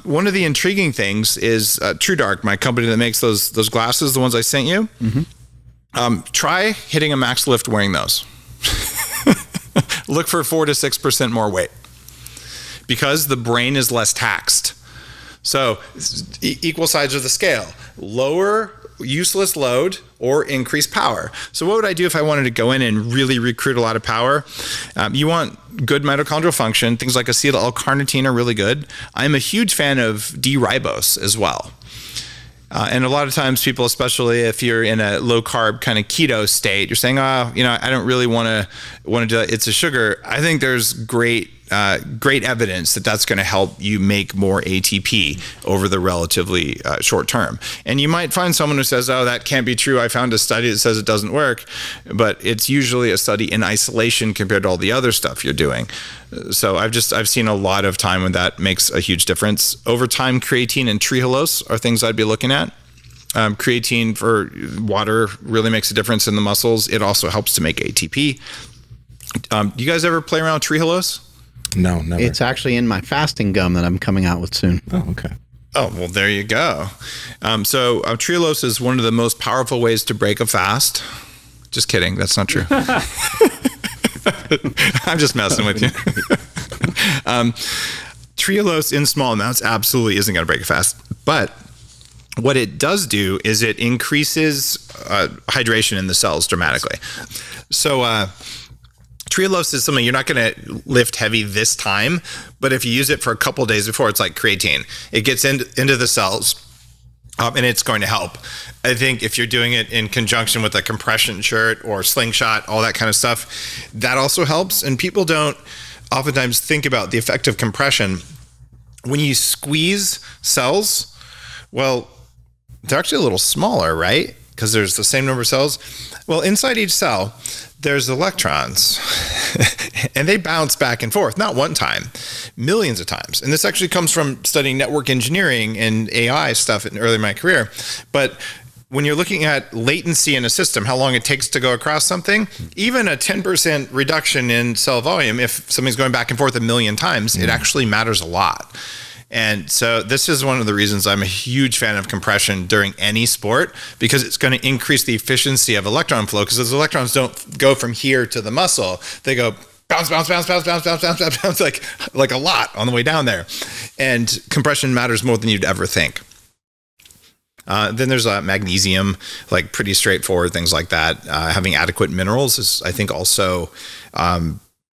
[SPEAKER 4] One of the intriguing things is TrueDark, my company that makes those glasses, the ones I sent you. Try hitting a max lift wearing those. Look for 4 to 6% more weight because the brain is less taxed. So equal sides of the scale, lower useless load or increase power. So what would I do if I wanted to go in and really recruit a lot of power? You want good mitochondrial function. Things like acetyl L-carnitine are really good. I'm a huge fan of D-ribose as well. And a lot of times people, especially if you're in a low carb kind of keto state, you're saying, I don't really want to do that. It's a sugar. I think there's great evidence that that's going to help you make more ATP over the relatively short term. And you might find someone who says, oh, that can't be true. I found a study that says it doesn't work, but it's usually a study in isolation compared to all the other stuff you're doing. So I've seen a lot of time when that makes a huge difference. Over time, creatine and trehalose are things I'd be looking at. Creatine for water really makes a difference in the muscles. It also helps to make ATP. You guys ever play around with trehalose?
[SPEAKER 1] No, never.
[SPEAKER 3] It's actually in my fasting gum that I'm coming out with soon.
[SPEAKER 1] Oh, okay.
[SPEAKER 4] Oh, well, there you go. So trehalose is one of the most powerful ways to break a fast. Just kidding. That's not true. I'm just messing with you. Trehalose in small amounts absolutely isn't going to break a fast. But what it does do is it increases hydration in the cells dramatically. So trehalose is something you're not going to lift heavy this time, but if you use it for a couple of days before, it's like creatine. It gets into the cells, and it's going to help. I think if you're doing it in conjunction with a compression shirt or slingshot, all that kind of stuff, that also helps. And people don't oftentimes think about the effect of compression. When you squeeze cells, well, they're actually a little smaller, right? Because there's the same number of cells. Well, inside each cell, there's electrons, and they bounce back and forth, not one time, millions of times. And this actually comes from studying network engineering and AI stuff early in my career. But when you're looking at latency in a system, how long it takes to go across something, even a 10% reduction in cell volume, if something's going back and forth a million times, it actually matters a lot. And so this is one of the reasons I'm a huge fan of compression during any sport, because it's going to increase the efficiency of electron flow, because those electrons don't go from here to the muscle. They go bounce, bounce, bounce, bounce, bounce, bounce, bounce, bounce, bounce, like a lot on the way down there. And compression matters more than you'd ever think. Then there's magnesium, like pretty straightforward things like that. Having adequate minerals is, I think, also...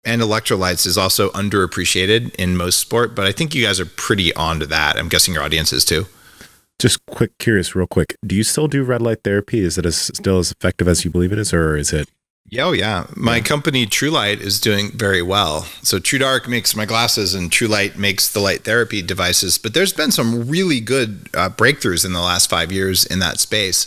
[SPEAKER 4] and electrolytes is also underappreciated in most sport, but I think you guys are pretty on to that. I'm guessing your audience is too.
[SPEAKER 1] Just curious, real quick. Do you still do red light therapy? Is it still as effective as you believe it is, or is it?
[SPEAKER 4] Oh, yeah. My company, TrueLight, is doing very well. So TrueDark makes my glasses and TrueLight makes the light therapy devices. But there's been some really good breakthroughs in the last 5 years in that space.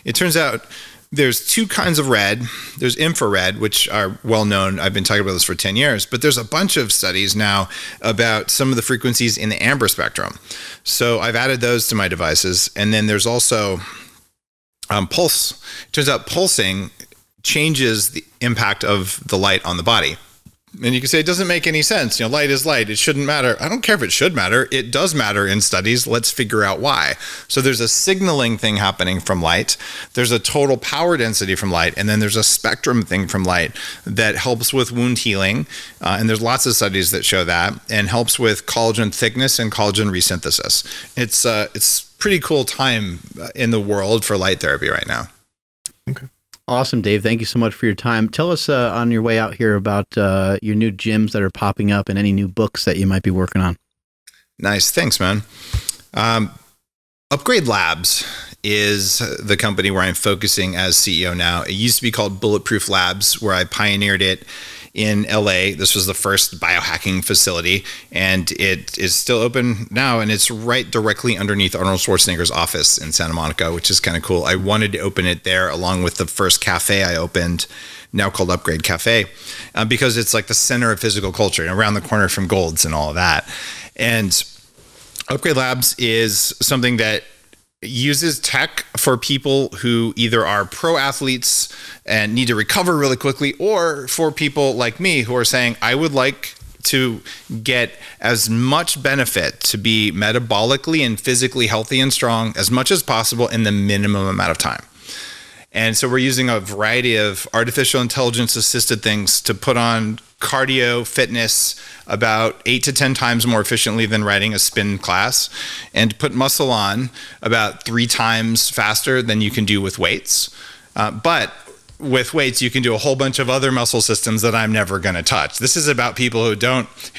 [SPEAKER 4] It turns out there's two kinds of red. There's infrared, which are well known. I've been talking about this for 10 years, but there's a bunch of studies now about some of the frequencies in the amber spectrum. So I've added those to my devices. And then there's also pulse. It turns out pulsing changes the impact of the light on the body. And you can say it doesn't make any sense. Light is light. It shouldn't matter. I don't care if it should matter. It does matter in studies. Let's figure out why. So there's a signaling thing happening from light. There's a total power density from light. And then there's a spectrum thing from light that helps with wound healing. And there's lots of studies that show that, and helps with collagen thickness and collagen resynthesis. It's pretty cool time in the world for light therapy right now.
[SPEAKER 1] Okay.
[SPEAKER 3] Awesome, Dave. Thank you so much for your time. Tell us on your way out here about your new gyms that are popping up and any new books that you might be working on.
[SPEAKER 4] Nice. Thanks, man. Upgrade Labs is the company where I'm focusing as CEO now. It used to be called Bulletproof Labs, where I pioneered it in LA. This was the first biohacking facility, and it is still open now, and it's right directly underneath Arnold Schwarzenegger's office in Santa Monica, which is kind of cool. I wanted to open it there along with the first cafe I opened, now called Upgrade Cafe, because it's like the center of physical culture, and around the corner from Gold's and all of that. And Upgrade Labs is something that uses tech for people who either are pro athletes and need to recover really quickly, or for people like me who are saying, I would like to get as much benefit to be metabolically and physically healthy and strong as much as possible in the minimum amount of time. And so we're using a variety of artificial intelligence assisted things to put on cardio fitness about 8 to 10 times more efficiently than riding a spin class, and put muscle on about 3 times faster than you can do with weights. But with weights, you can do a whole bunch of other muscle systems that I'm never going to touch. This is about people who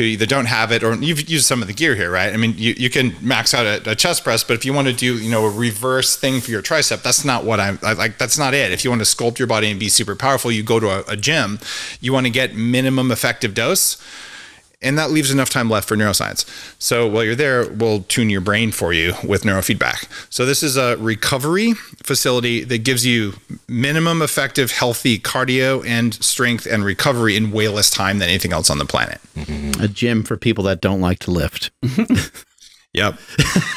[SPEAKER 4] either don't have it, or you've used some of the gear here, right? I mean, you can max out a chest press, but if you want to do, a reverse thing for your tricep, that's not what I like. That's not it. If you want to sculpt your body and be super powerful, you go to a gym. You want to get minimum effective dose. And that leaves enough time left for neuroscience. So while you're there, we'll tune your brain for you with neurofeedback. So this is a recovery facility that gives you minimum effective, healthy cardio and strength and recovery in way less time than anything else on the planet.
[SPEAKER 3] A gym for people that don't like to lift.
[SPEAKER 4] Yep.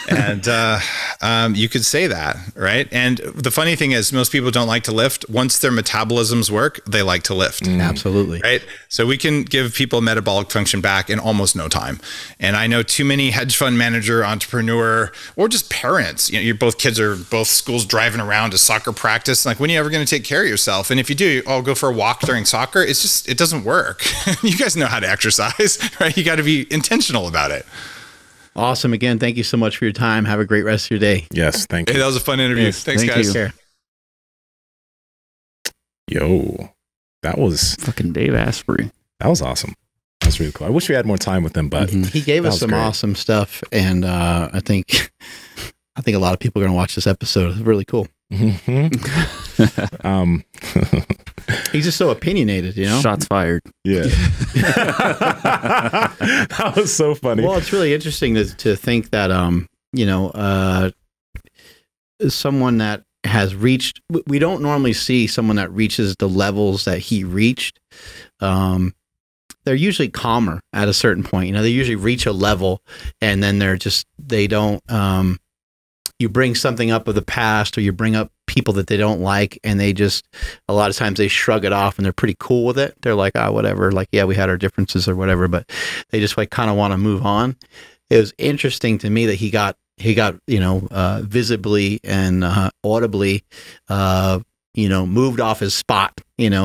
[SPEAKER 4] And you could say that, right? And the funny thing is, most people don't like to lift. Once their metabolisms work, they like to lift.
[SPEAKER 3] Absolutely.
[SPEAKER 4] Right? So we can give people metabolic function back in almost no time. And I know too many hedge fund manager, entrepreneur, or just parents, your both kids are both schools driving around to soccer practice. Like, when are you ever going to take care of yourself? And if you do, I'll go for a walk during soccer. It's just, it doesn't work. You guys know how to exercise, right? You got to be intentional about it.
[SPEAKER 3] Awesome. Again, thank you so much for your time. Have a great rest of your day.
[SPEAKER 1] Yes, thank you.
[SPEAKER 4] Hey, that was a fun interview.
[SPEAKER 3] Yes,
[SPEAKER 4] Thanks,
[SPEAKER 3] thank
[SPEAKER 4] guys.
[SPEAKER 3] you.
[SPEAKER 1] Yo, that was
[SPEAKER 2] Fucking Dave Asprey.
[SPEAKER 1] That was awesome. That was really cool. I wish we had more time with him, but
[SPEAKER 3] he gave us some awesome stuff, and I think a lot of people are going to watch this episode. It's really cool. He's just so opinionated,
[SPEAKER 2] Shots fired.
[SPEAKER 1] Yeah. That was so funny.
[SPEAKER 3] Well, it's really interesting to think that someone that has reached, we don't normally see someone that reaches the levels that he reached. They're usually calmer at a certain point. They usually reach a level, and then they don't, you bring something up of the past, or you bring up people that they don't like, and they just, a lot of times they shrug it off and they're pretty cool with it. They're like, whatever, like, yeah, we had our differences or whatever, but they just like kind of want to move on. It was interesting to me that he got visibly and audibly, moved off his spot,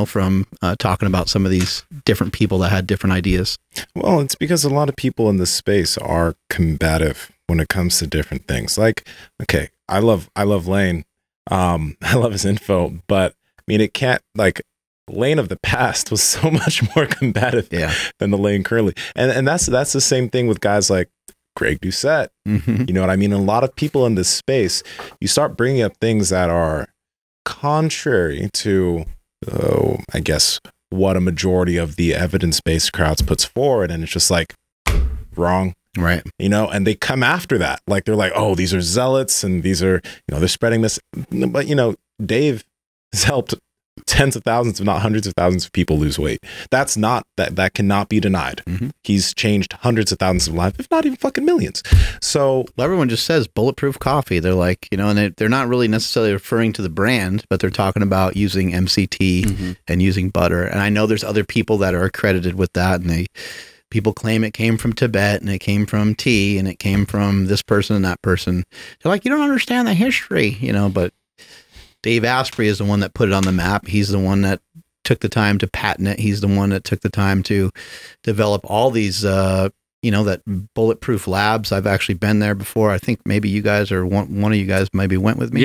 [SPEAKER 3] from talking about some of these different people that had different ideas.
[SPEAKER 1] Well, it's because a lot of people in this space are combative when it comes to different things. Like, okay, I love Layne. I love his info, but I mean, it can't, like, Layne of the past was so much more combative than the Layne currently. And that's the same thing with guys like Greg Doucette. You know what I mean? A lot of people in this space, you start bringing up things that are contrary to, I guess, what a majority of the evidence-based crowds puts forward. And it's just like, wrong.
[SPEAKER 3] Right.
[SPEAKER 1] And they come after that. Like, they're like, oh, these are zealots, and these are, they're spreading this. But, Dave has helped tens of thousands, if not hundreds of thousands of people lose weight. That's not, that cannot be denied. He's changed hundreds of thousands of lives, if not even fucking millions. So
[SPEAKER 3] everyone just says Bulletproof Coffee. They're like, and they're not really necessarily referring to the brand, but they're talking about using MCT and using butter. And I know there's other people that are accredited with that, and people claim it came from Tibet, and it came from tea, and it came from this person and that person. They're like, you don't understand the history, but Dave Asprey is the one that put it on the map. He's the one that took the time to patent it. He's the one that took the time to develop all these, that Bulletproof Labs. I've actually been there before. I think maybe you guys, or one of you guys maybe went with me.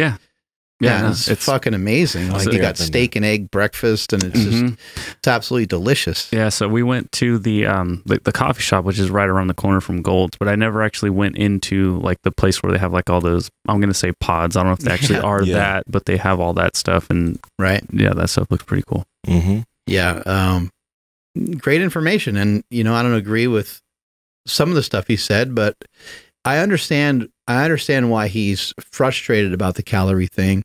[SPEAKER 3] Yeah, it's fucking amazing. Like, you got steak and egg breakfast, and it's just, it's absolutely delicious.
[SPEAKER 2] Yeah, so we went to the coffee shop, which is right around the corner from Gold's, but I never actually went into like the place where they have like all those, I'm going to say pods. I don't know if they actually are that, but they have all that stuff, and that stuff looks pretty cool.
[SPEAKER 3] Yeah, great information, and I don't agree with some of the stuff he said, but I understand why he's frustrated about the calorie thing.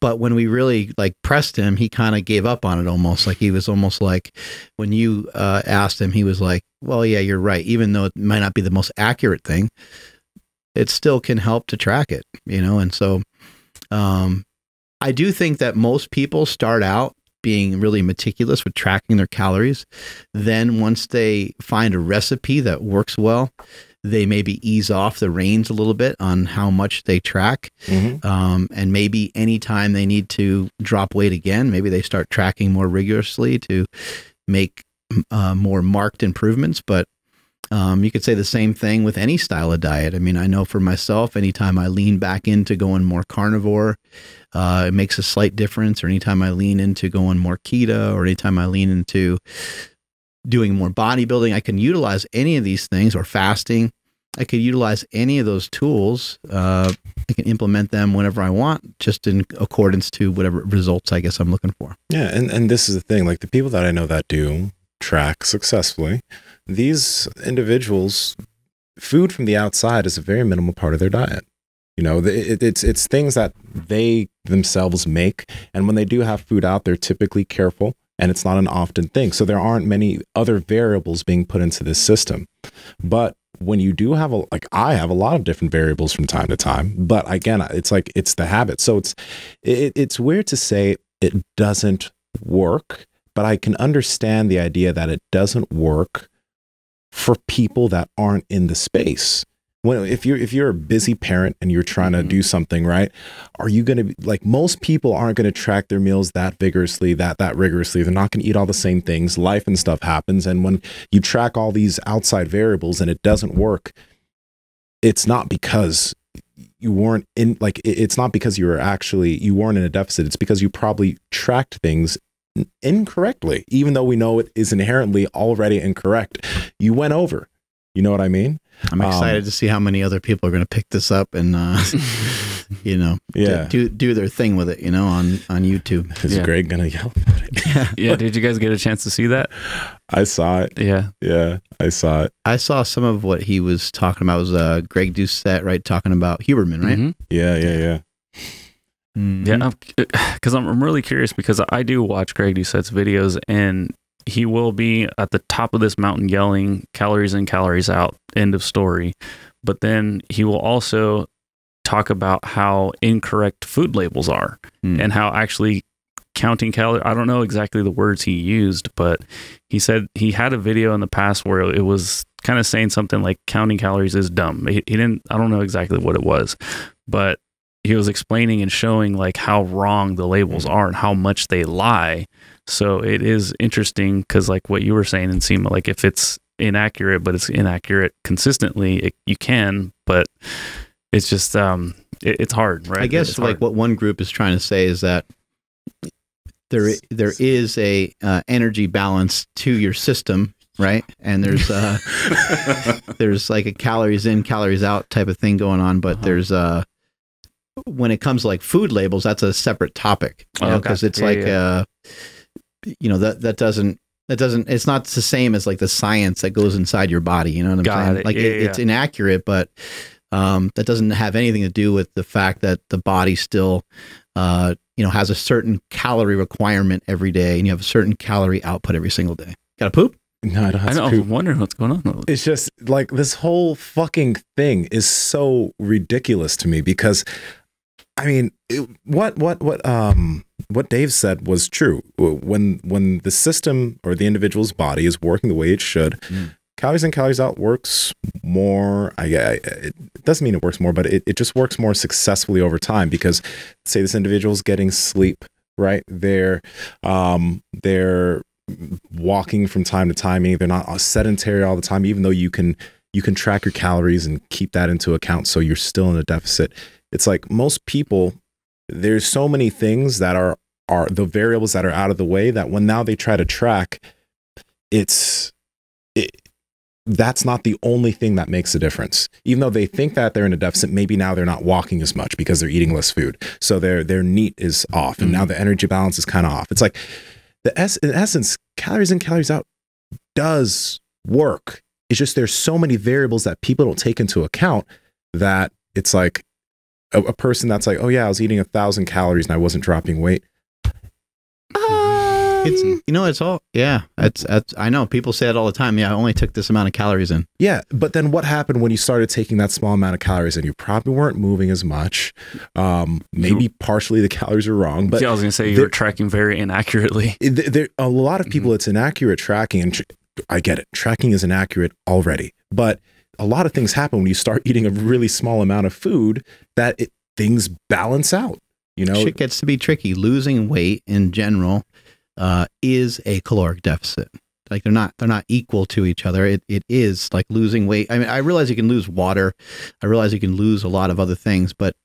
[SPEAKER 3] But when we really like pressed him, he kind of gave up on it almost. Like, he was almost like, when you asked him, he was like, well, yeah, you're right. Even though it might not be the most accurate thing, it still can help to track it, And so I do think that most people start out being really meticulous with tracking their calories. Then once they find a recipe that works well, they maybe ease off the reins a little bit on how much they track. And maybe anytime they need to drop weight again, maybe they start tracking more rigorously to make more marked improvements. But you could say the same thing with any style of diet. I mean, I know for myself, anytime I lean back into going more carnivore, it makes a slight difference. Or anytime I lean into going more keto, or anytime I lean into doing more bodybuilding, I can utilize any of these things, or fasting. I could utilize any of those tools. I can implement them whenever I want, just in accordance to whatever results I guess I'm looking for.
[SPEAKER 1] Yeah. And this is the thing, like the people that I know that do track successfully, these individuals, food from the outside is a very minimal part of their diet. You know, it's things that they themselves make. And when they do have food out, they're typically careful, and it's not an often thing. So there aren't many other variables being put into this system. But when you do have I have a lot of different variables from time to time, but again, it's the habit. So it's weird to say it doesn't work, but I can understand the idea that it doesn't work for people that aren't in the space. When if you're a busy parent and you're trying to do something, right, are you going to be like, most people aren't going to track their meals that vigorously, that rigorously. They're not going to eat all the same things. Life and stuff happens, and when you track all these outside variables and it doesn't work, it's not because you weren't in it's not because you weren't in a deficit. It's because you probably tracked things incorrectly, even though we know it is inherently already incorrect. You went over. You know what I mean?
[SPEAKER 3] I'm excited to see how many other people are going to pick this up and, you know, do their thing with it, you know, on YouTube.
[SPEAKER 1] Is Greg going to yell about it?
[SPEAKER 2] Yeah. Did you guys get a chance to see that?
[SPEAKER 1] I saw it.
[SPEAKER 2] Yeah.
[SPEAKER 1] Yeah, I saw it.
[SPEAKER 3] I saw some of what he was talking about. It was Greg Doucette, right? Talking about Huberman, right?
[SPEAKER 1] Yeah.
[SPEAKER 2] Yeah, because I'm really curious, because I do watch Greg Doucette's videos, and he will be at the top of this mountain yelling calories in, calories out, end of story. But then he will also talk about how incorrect food labels are and how actually counting calories, I don't know exactly the words he used, but he said he had a video in the past where it was kind of saying something like counting calories is dumb. He didn't, I don't know exactly what it was, but he was explaining and showing like how wrong the labels are and how much they lie. So it is interesting, because like what you were saying, Nsima, like if it's inaccurate, but it's inaccurate consistently, you can, but it's just, it's hard, right?
[SPEAKER 3] I guess like what one group is trying to say is that there is a energy balance to your system, right? And there's there's like a calories in, calories out type of thing going on, but there's when it comes to like food labels, that's a separate topic, because it's you know, that doesn't, it's not the same as like the science that goes inside your body. You know what I'm saying? Like it's inaccurate, but that doesn't have anything to do with the fact that the body still, you know, has a certain calorie requirement every day, and you have a certain calorie output every single day. Got to poop?
[SPEAKER 1] No, I don't have to poop.
[SPEAKER 2] I'm wondering what's going on.
[SPEAKER 1] It's just like this whole fucking thing is so ridiculous to me, because I mean, what Dave said was true. When the system or the individual's body is working the way it should, calories in, calories out works more. It doesn't mean it works more, but it just works more successfully over time, because say this individual's getting sleep, right? They're walking from time to time, meaning they're not sedentary all the time, even though you can track your calories and keep that into account, so you're still in a deficit. It's like most people, there's so many things that are the variables that are out of the way, that when now they try to track, that's not the only thing that makes a difference. Even though they think that they're in a deficit, maybe now they're not walking as much because they're eating less food. So their NEAT is off, and now the energy balance is kind of off. It's like in essence, calories in, calories out does work. It's just there's so many variables that people don't take into account, that it's like a person that's like, oh yeah, I was eating 1,000 calories and I wasn't dropping weight.
[SPEAKER 3] It's, you know, it's all, yeah, it's, I know people say it all the time. Yeah, I only took this amount of calories in.
[SPEAKER 1] Yeah. But then what happened when you started taking that small amount of calories in? You probably weren't moving as much. Maybe partially the calories are wrong, but
[SPEAKER 2] yeah, I was going to say you were tracking very inaccurately.
[SPEAKER 1] A lot of people, it's inaccurate tracking, and I get it. Tracking is inaccurate already, but a lot of things happen when you start eating a really small amount of food that things balance out. You know,
[SPEAKER 3] shit gets to be tricky. Losing weight in general is a caloric deficit. Like they're not equal to each other. It is like losing weight. I mean, I realize you can lose water. I realize you can lose a lot of other things, but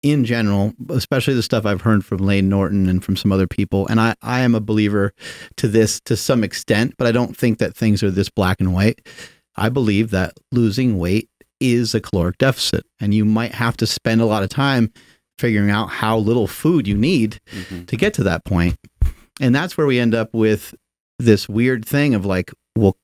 [SPEAKER 3] in general, especially the stuff I've heard from Layne, Norton, and from some other people, and I am a believer to this to some extent, but I don't think that things are this black and white. I believe that losing weight is a caloric deficit, and you might have to spend a lot of time figuring out how little food you need to get to that point. And that's where we end up with this weird thing of like, well,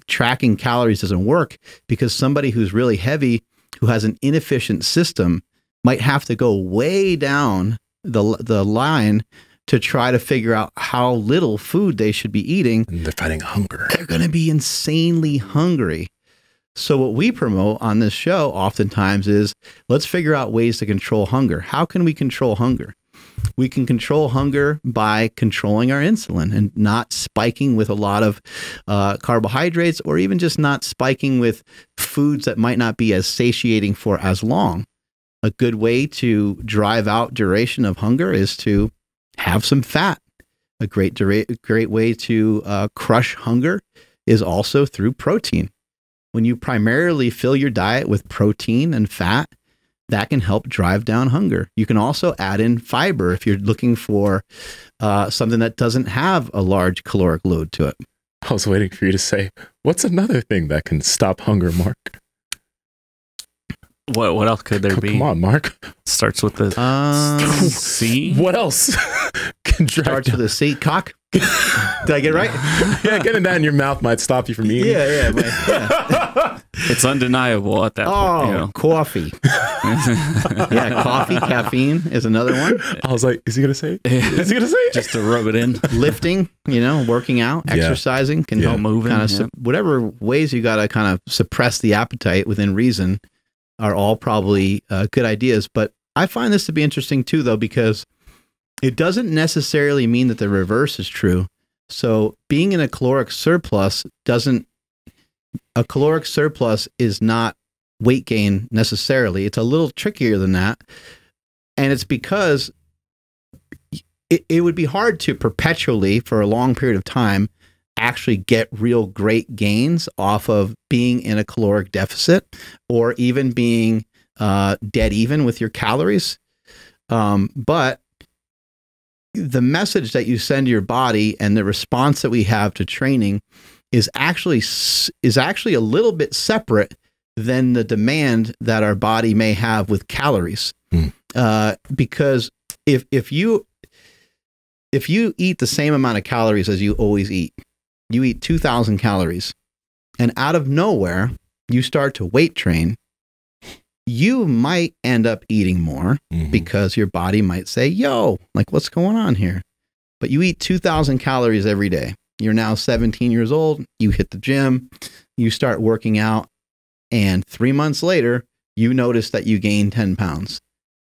[SPEAKER 3] tracking calories doesn't work because somebody who's really heavy, who has an inefficient system, might have to go way down the line to try to figure out how little food they should be eating.
[SPEAKER 1] And they're fighting hunger.
[SPEAKER 3] They're going to be insanely hungry. So what we promote on this show oftentimes is, let's figure out ways to control hunger. How can we control hunger? We can control hunger by controlling our insulin and not spiking with a lot of carbohydrates, or even just not spiking with foods that might not be as satiating for as long. A good way to drive out duration of hunger is to have some fat. A great way to crush hunger is also through protein. When you primarily fill your diet with protein and fat, that can help drive down hunger. You can also add in fiber if you're looking for something that doesn't have a large caloric load to it.
[SPEAKER 1] I was waiting for you to say, what's another thing that can stop hunger, Mark?
[SPEAKER 2] What else could there be?
[SPEAKER 1] Come on, Mark.
[SPEAKER 2] Starts with the C.
[SPEAKER 1] What else can drive
[SPEAKER 3] Starts with a C. Cock. Did I get it right?
[SPEAKER 1] Yeah, getting that in your mouth might stop you from eating.
[SPEAKER 3] Yeah.
[SPEAKER 2] It's undeniable at that point. You know.
[SPEAKER 3] Coffee. Yeah, coffee, caffeine is another one.
[SPEAKER 1] I was like, is he going to say it? Is he going to say it?
[SPEAKER 2] Just to rub it in.
[SPEAKER 3] Lifting, you know, working out, exercising can help
[SPEAKER 2] moving.
[SPEAKER 3] Whatever ways you got to kind of suppress the appetite within reason are all probably good ideas. But I find this to be interesting too, though, because it doesn't necessarily mean that the reverse is true. So being in a caloric surplus a caloric surplus is not weight gain necessarily. It's a little trickier than that. And it's because it would be hard to perpetually, for a long period of time, actually get real great gains off of being in a caloric deficit, or even being dead even with your calories. But the message that you send to your body and the response that we have to training is actually a little bit separate than the demand that our body may have with calories. Because if you eat the same amount of calories as you always eat, you eat 2,000 calories, and out of nowhere you start to weight train, you might end up eating more because your body might say, yo, like, what's going on here? But you eat 2,000 calories every day. You're now 17 years old. You hit the gym, you start working out, and 3 months later, you notice that you gained 10 pounds.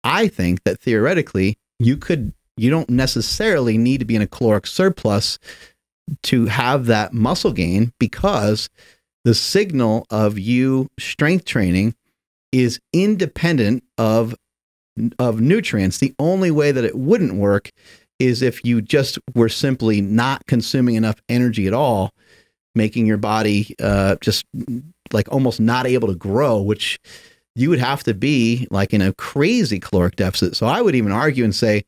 [SPEAKER 3] I think that theoretically, you don't necessarily need to be in a caloric surplus to have that muscle gain, because the signal of you strength training is independent of nutrients. The only way that it wouldn't work is if you just were simply not consuming enough energy at all, making your body just like almost not able to grow, which you would have to be like in a crazy caloric deficit. So I would even argue and say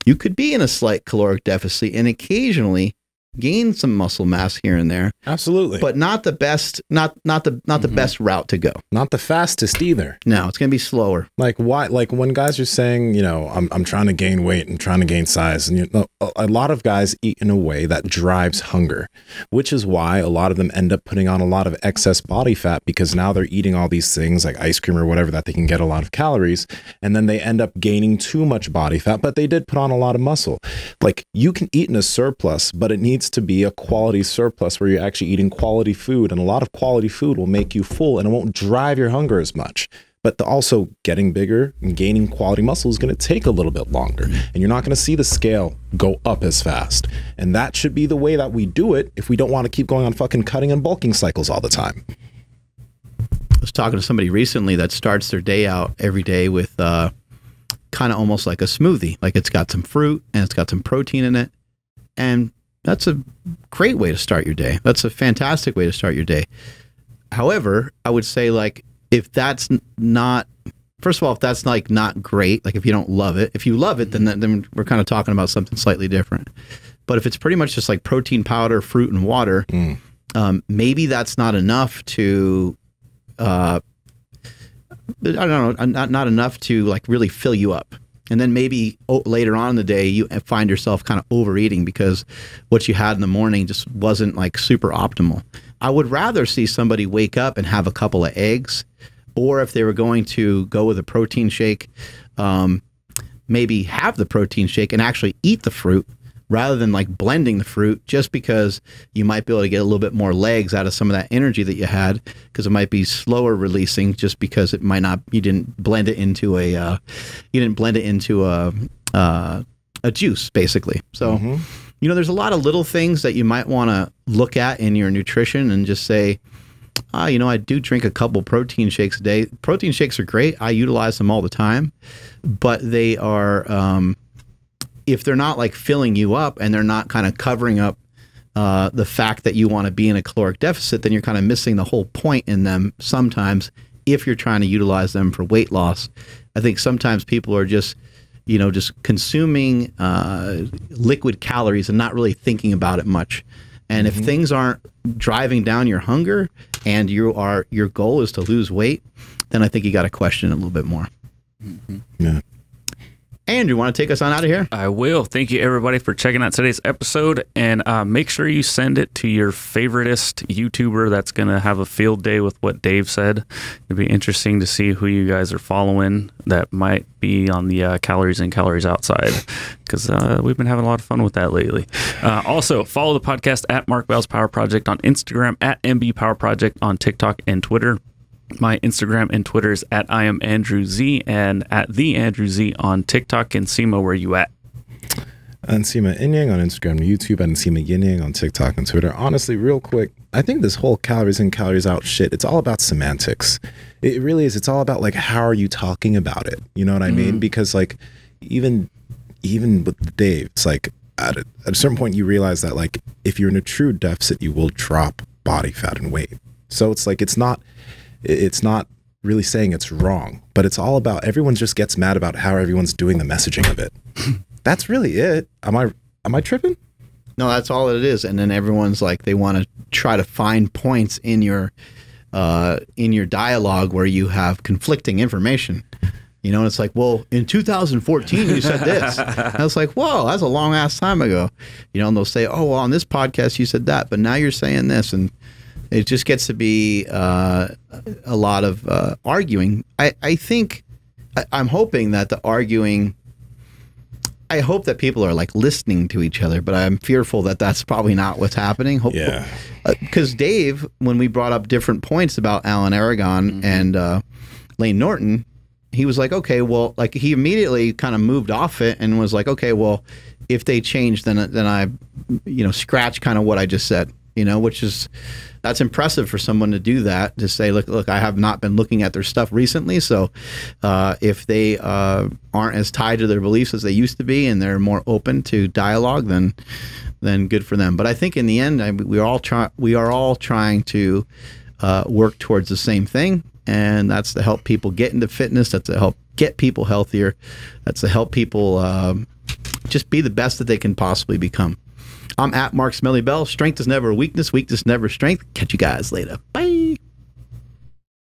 [SPEAKER 3] you could be in a slight caloric deficit and occasionally gain some muscle mass here and there.
[SPEAKER 1] Absolutely.
[SPEAKER 3] But not the best, not the best route to go.
[SPEAKER 1] Not the fastest either.
[SPEAKER 3] No, it's going to be slower.
[SPEAKER 1] Like why? Like when guys are saying, you know, I'm trying to gain weight and trying to gain size, and you know, a lot of guys eat in a way that drives hunger, which is why a lot of them end up putting on a lot of excess body fat, because now they're eating all these things like ice cream or whatever that they can get a lot of calories, and then they end up gaining too much body fat, but they did put on a lot of muscle. Like you can eat in a surplus, but it needs to be a quality surplus where you're actually eating quality food, and a lot of quality food will make you full and it won't drive your hunger as much. But also getting bigger and gaining quality muscle is going to take a little bit longer, and you're not going to see the scale go up as fast. And that should be the way that we do it if we don't want to keep going on fucking cutting and bulking cycles all the time.
[SPEAKER 3] I was talking to somebody recently that starts their day out every day with kind of almost like a smoothie. Like it's got some fruit and it's got some protein in it. And that's a great way to start your day. That's a fantastic way to start your day. However, I would say, like, if that's not, first of all, if that's like not great, like if you don't love it, if you love it, then we're kind of talking about something slightly different. But if it's pretty much just like protein powder, fruit, and water, maybe that's not enough to, I don't know, not enough to like really fill you up. And then maybe later on in the day, you find yourself kind of overeating because what you had in the morning just wasn't like super optimal. I would rather see somebody wake up and have a couple of eggs, or if they were going to go with a protein shake, maybe have the protein shake and actually eat the fruit rather than like blending the fruit, just because you might be able to get a little bit more legs out of some of that energy that you had, because it might be slower releasing, just because it might not, you didn't blend it into a juice, basically. So, you know, there's a lot of little things that you might want to look at in your nutrition and just say, you know, I do drink a couple protein shakes a day. Protein shakes are great. I utilize them all the time, but they are, if they're not like filling you up and they're not kind of covering up the fact that you want to be in a caloric deficit, then you're kind of missing the whole point in them sometimes if you're trying to utilize them for weight loss. I think sometimes people are just, you know, just consuming liquid calories and not really thinking about it much. And if things aren't driving down your hunger and your goal is to lose weight, then I think you got to question it a little bit more.
[SPEAKER 1] Yeah.
[SPEAKER 3] Andrew, want to take us on out of here?
[SPEAKER 2] I will. Thank you, everybody, for checking out today's episode. And make sure you send it to your favoritist YouTuber that's going to have a field day with what Dave said. It'd be interesting to see who you guys are following that might be on the calories in, calories outside, because we've been having a lot of fun with that lately. Also, follow the podcast at Mark Bell's Power Project on Instagram, at MB Power Project on TikTok and Twitter. My Instagram and Twitter is at I am Andrew Z, and at the Andrew Z on TikTok. And Nsima, where are you at?
[SPEAKER 1] Nsima Inyang on Instagram and YouTube, and Nsima Inyang on TikTok and Twitter. Honestly, real quick, I think this whole calories in, calories out shit, it's all about semantics. It really is. It's all about like, how are you talking about it? You know what I mean? Because like, even with Dave, it's like at a certain point you realize that like, if you're in a true deficit, you will drop body fat and weight. So it's like, it's not really saying it's wrong, but it's all about, everyone just gets mad about how everyone's doing the messaging of it. That's really it. Am I tripping?
[SPEAKER 3] No, that's all it is. And then everyone's like, they want to try to find points in your dialogue where you have conflicting information. You know, and it's like, well, in 2014, you said this. And I was like, whoa, that's a long ass time ago. You know, and they'll say, oh, well, on this podcast, you said that, but now you're saying this. And it just gets to be a lot of arguing. I think, I'm hoping that the arguing, I hope that people are like listening to each other, but I'm fearful that that's probably not what's happening.
[SPEAKER 1] Yeah.
[SPEAKER 3] Because Dave, when we brought up different points about Aragon and Layne Norton, he was like, okay, well, like he immediately kind of moved off it and was like, okay, well, if they change, then I, you know, scratch kind of what I just said, you know, which is, that's impressive for someone to do that, to say, look, I have not been looking at their stuff recently. So if they aren't as tied to their beliefs as they used to be, and they're more open to dialogue, then good for them. But I think in the end, we are all trying to work towards the same thing. And that's to help people get into fitness. That's to help get people healthier. That's to help people just be the best that they can possibly become. I'm at Mark Smelly Bell. Strength is never a weakness. Weakness never strength. Catch you guys later.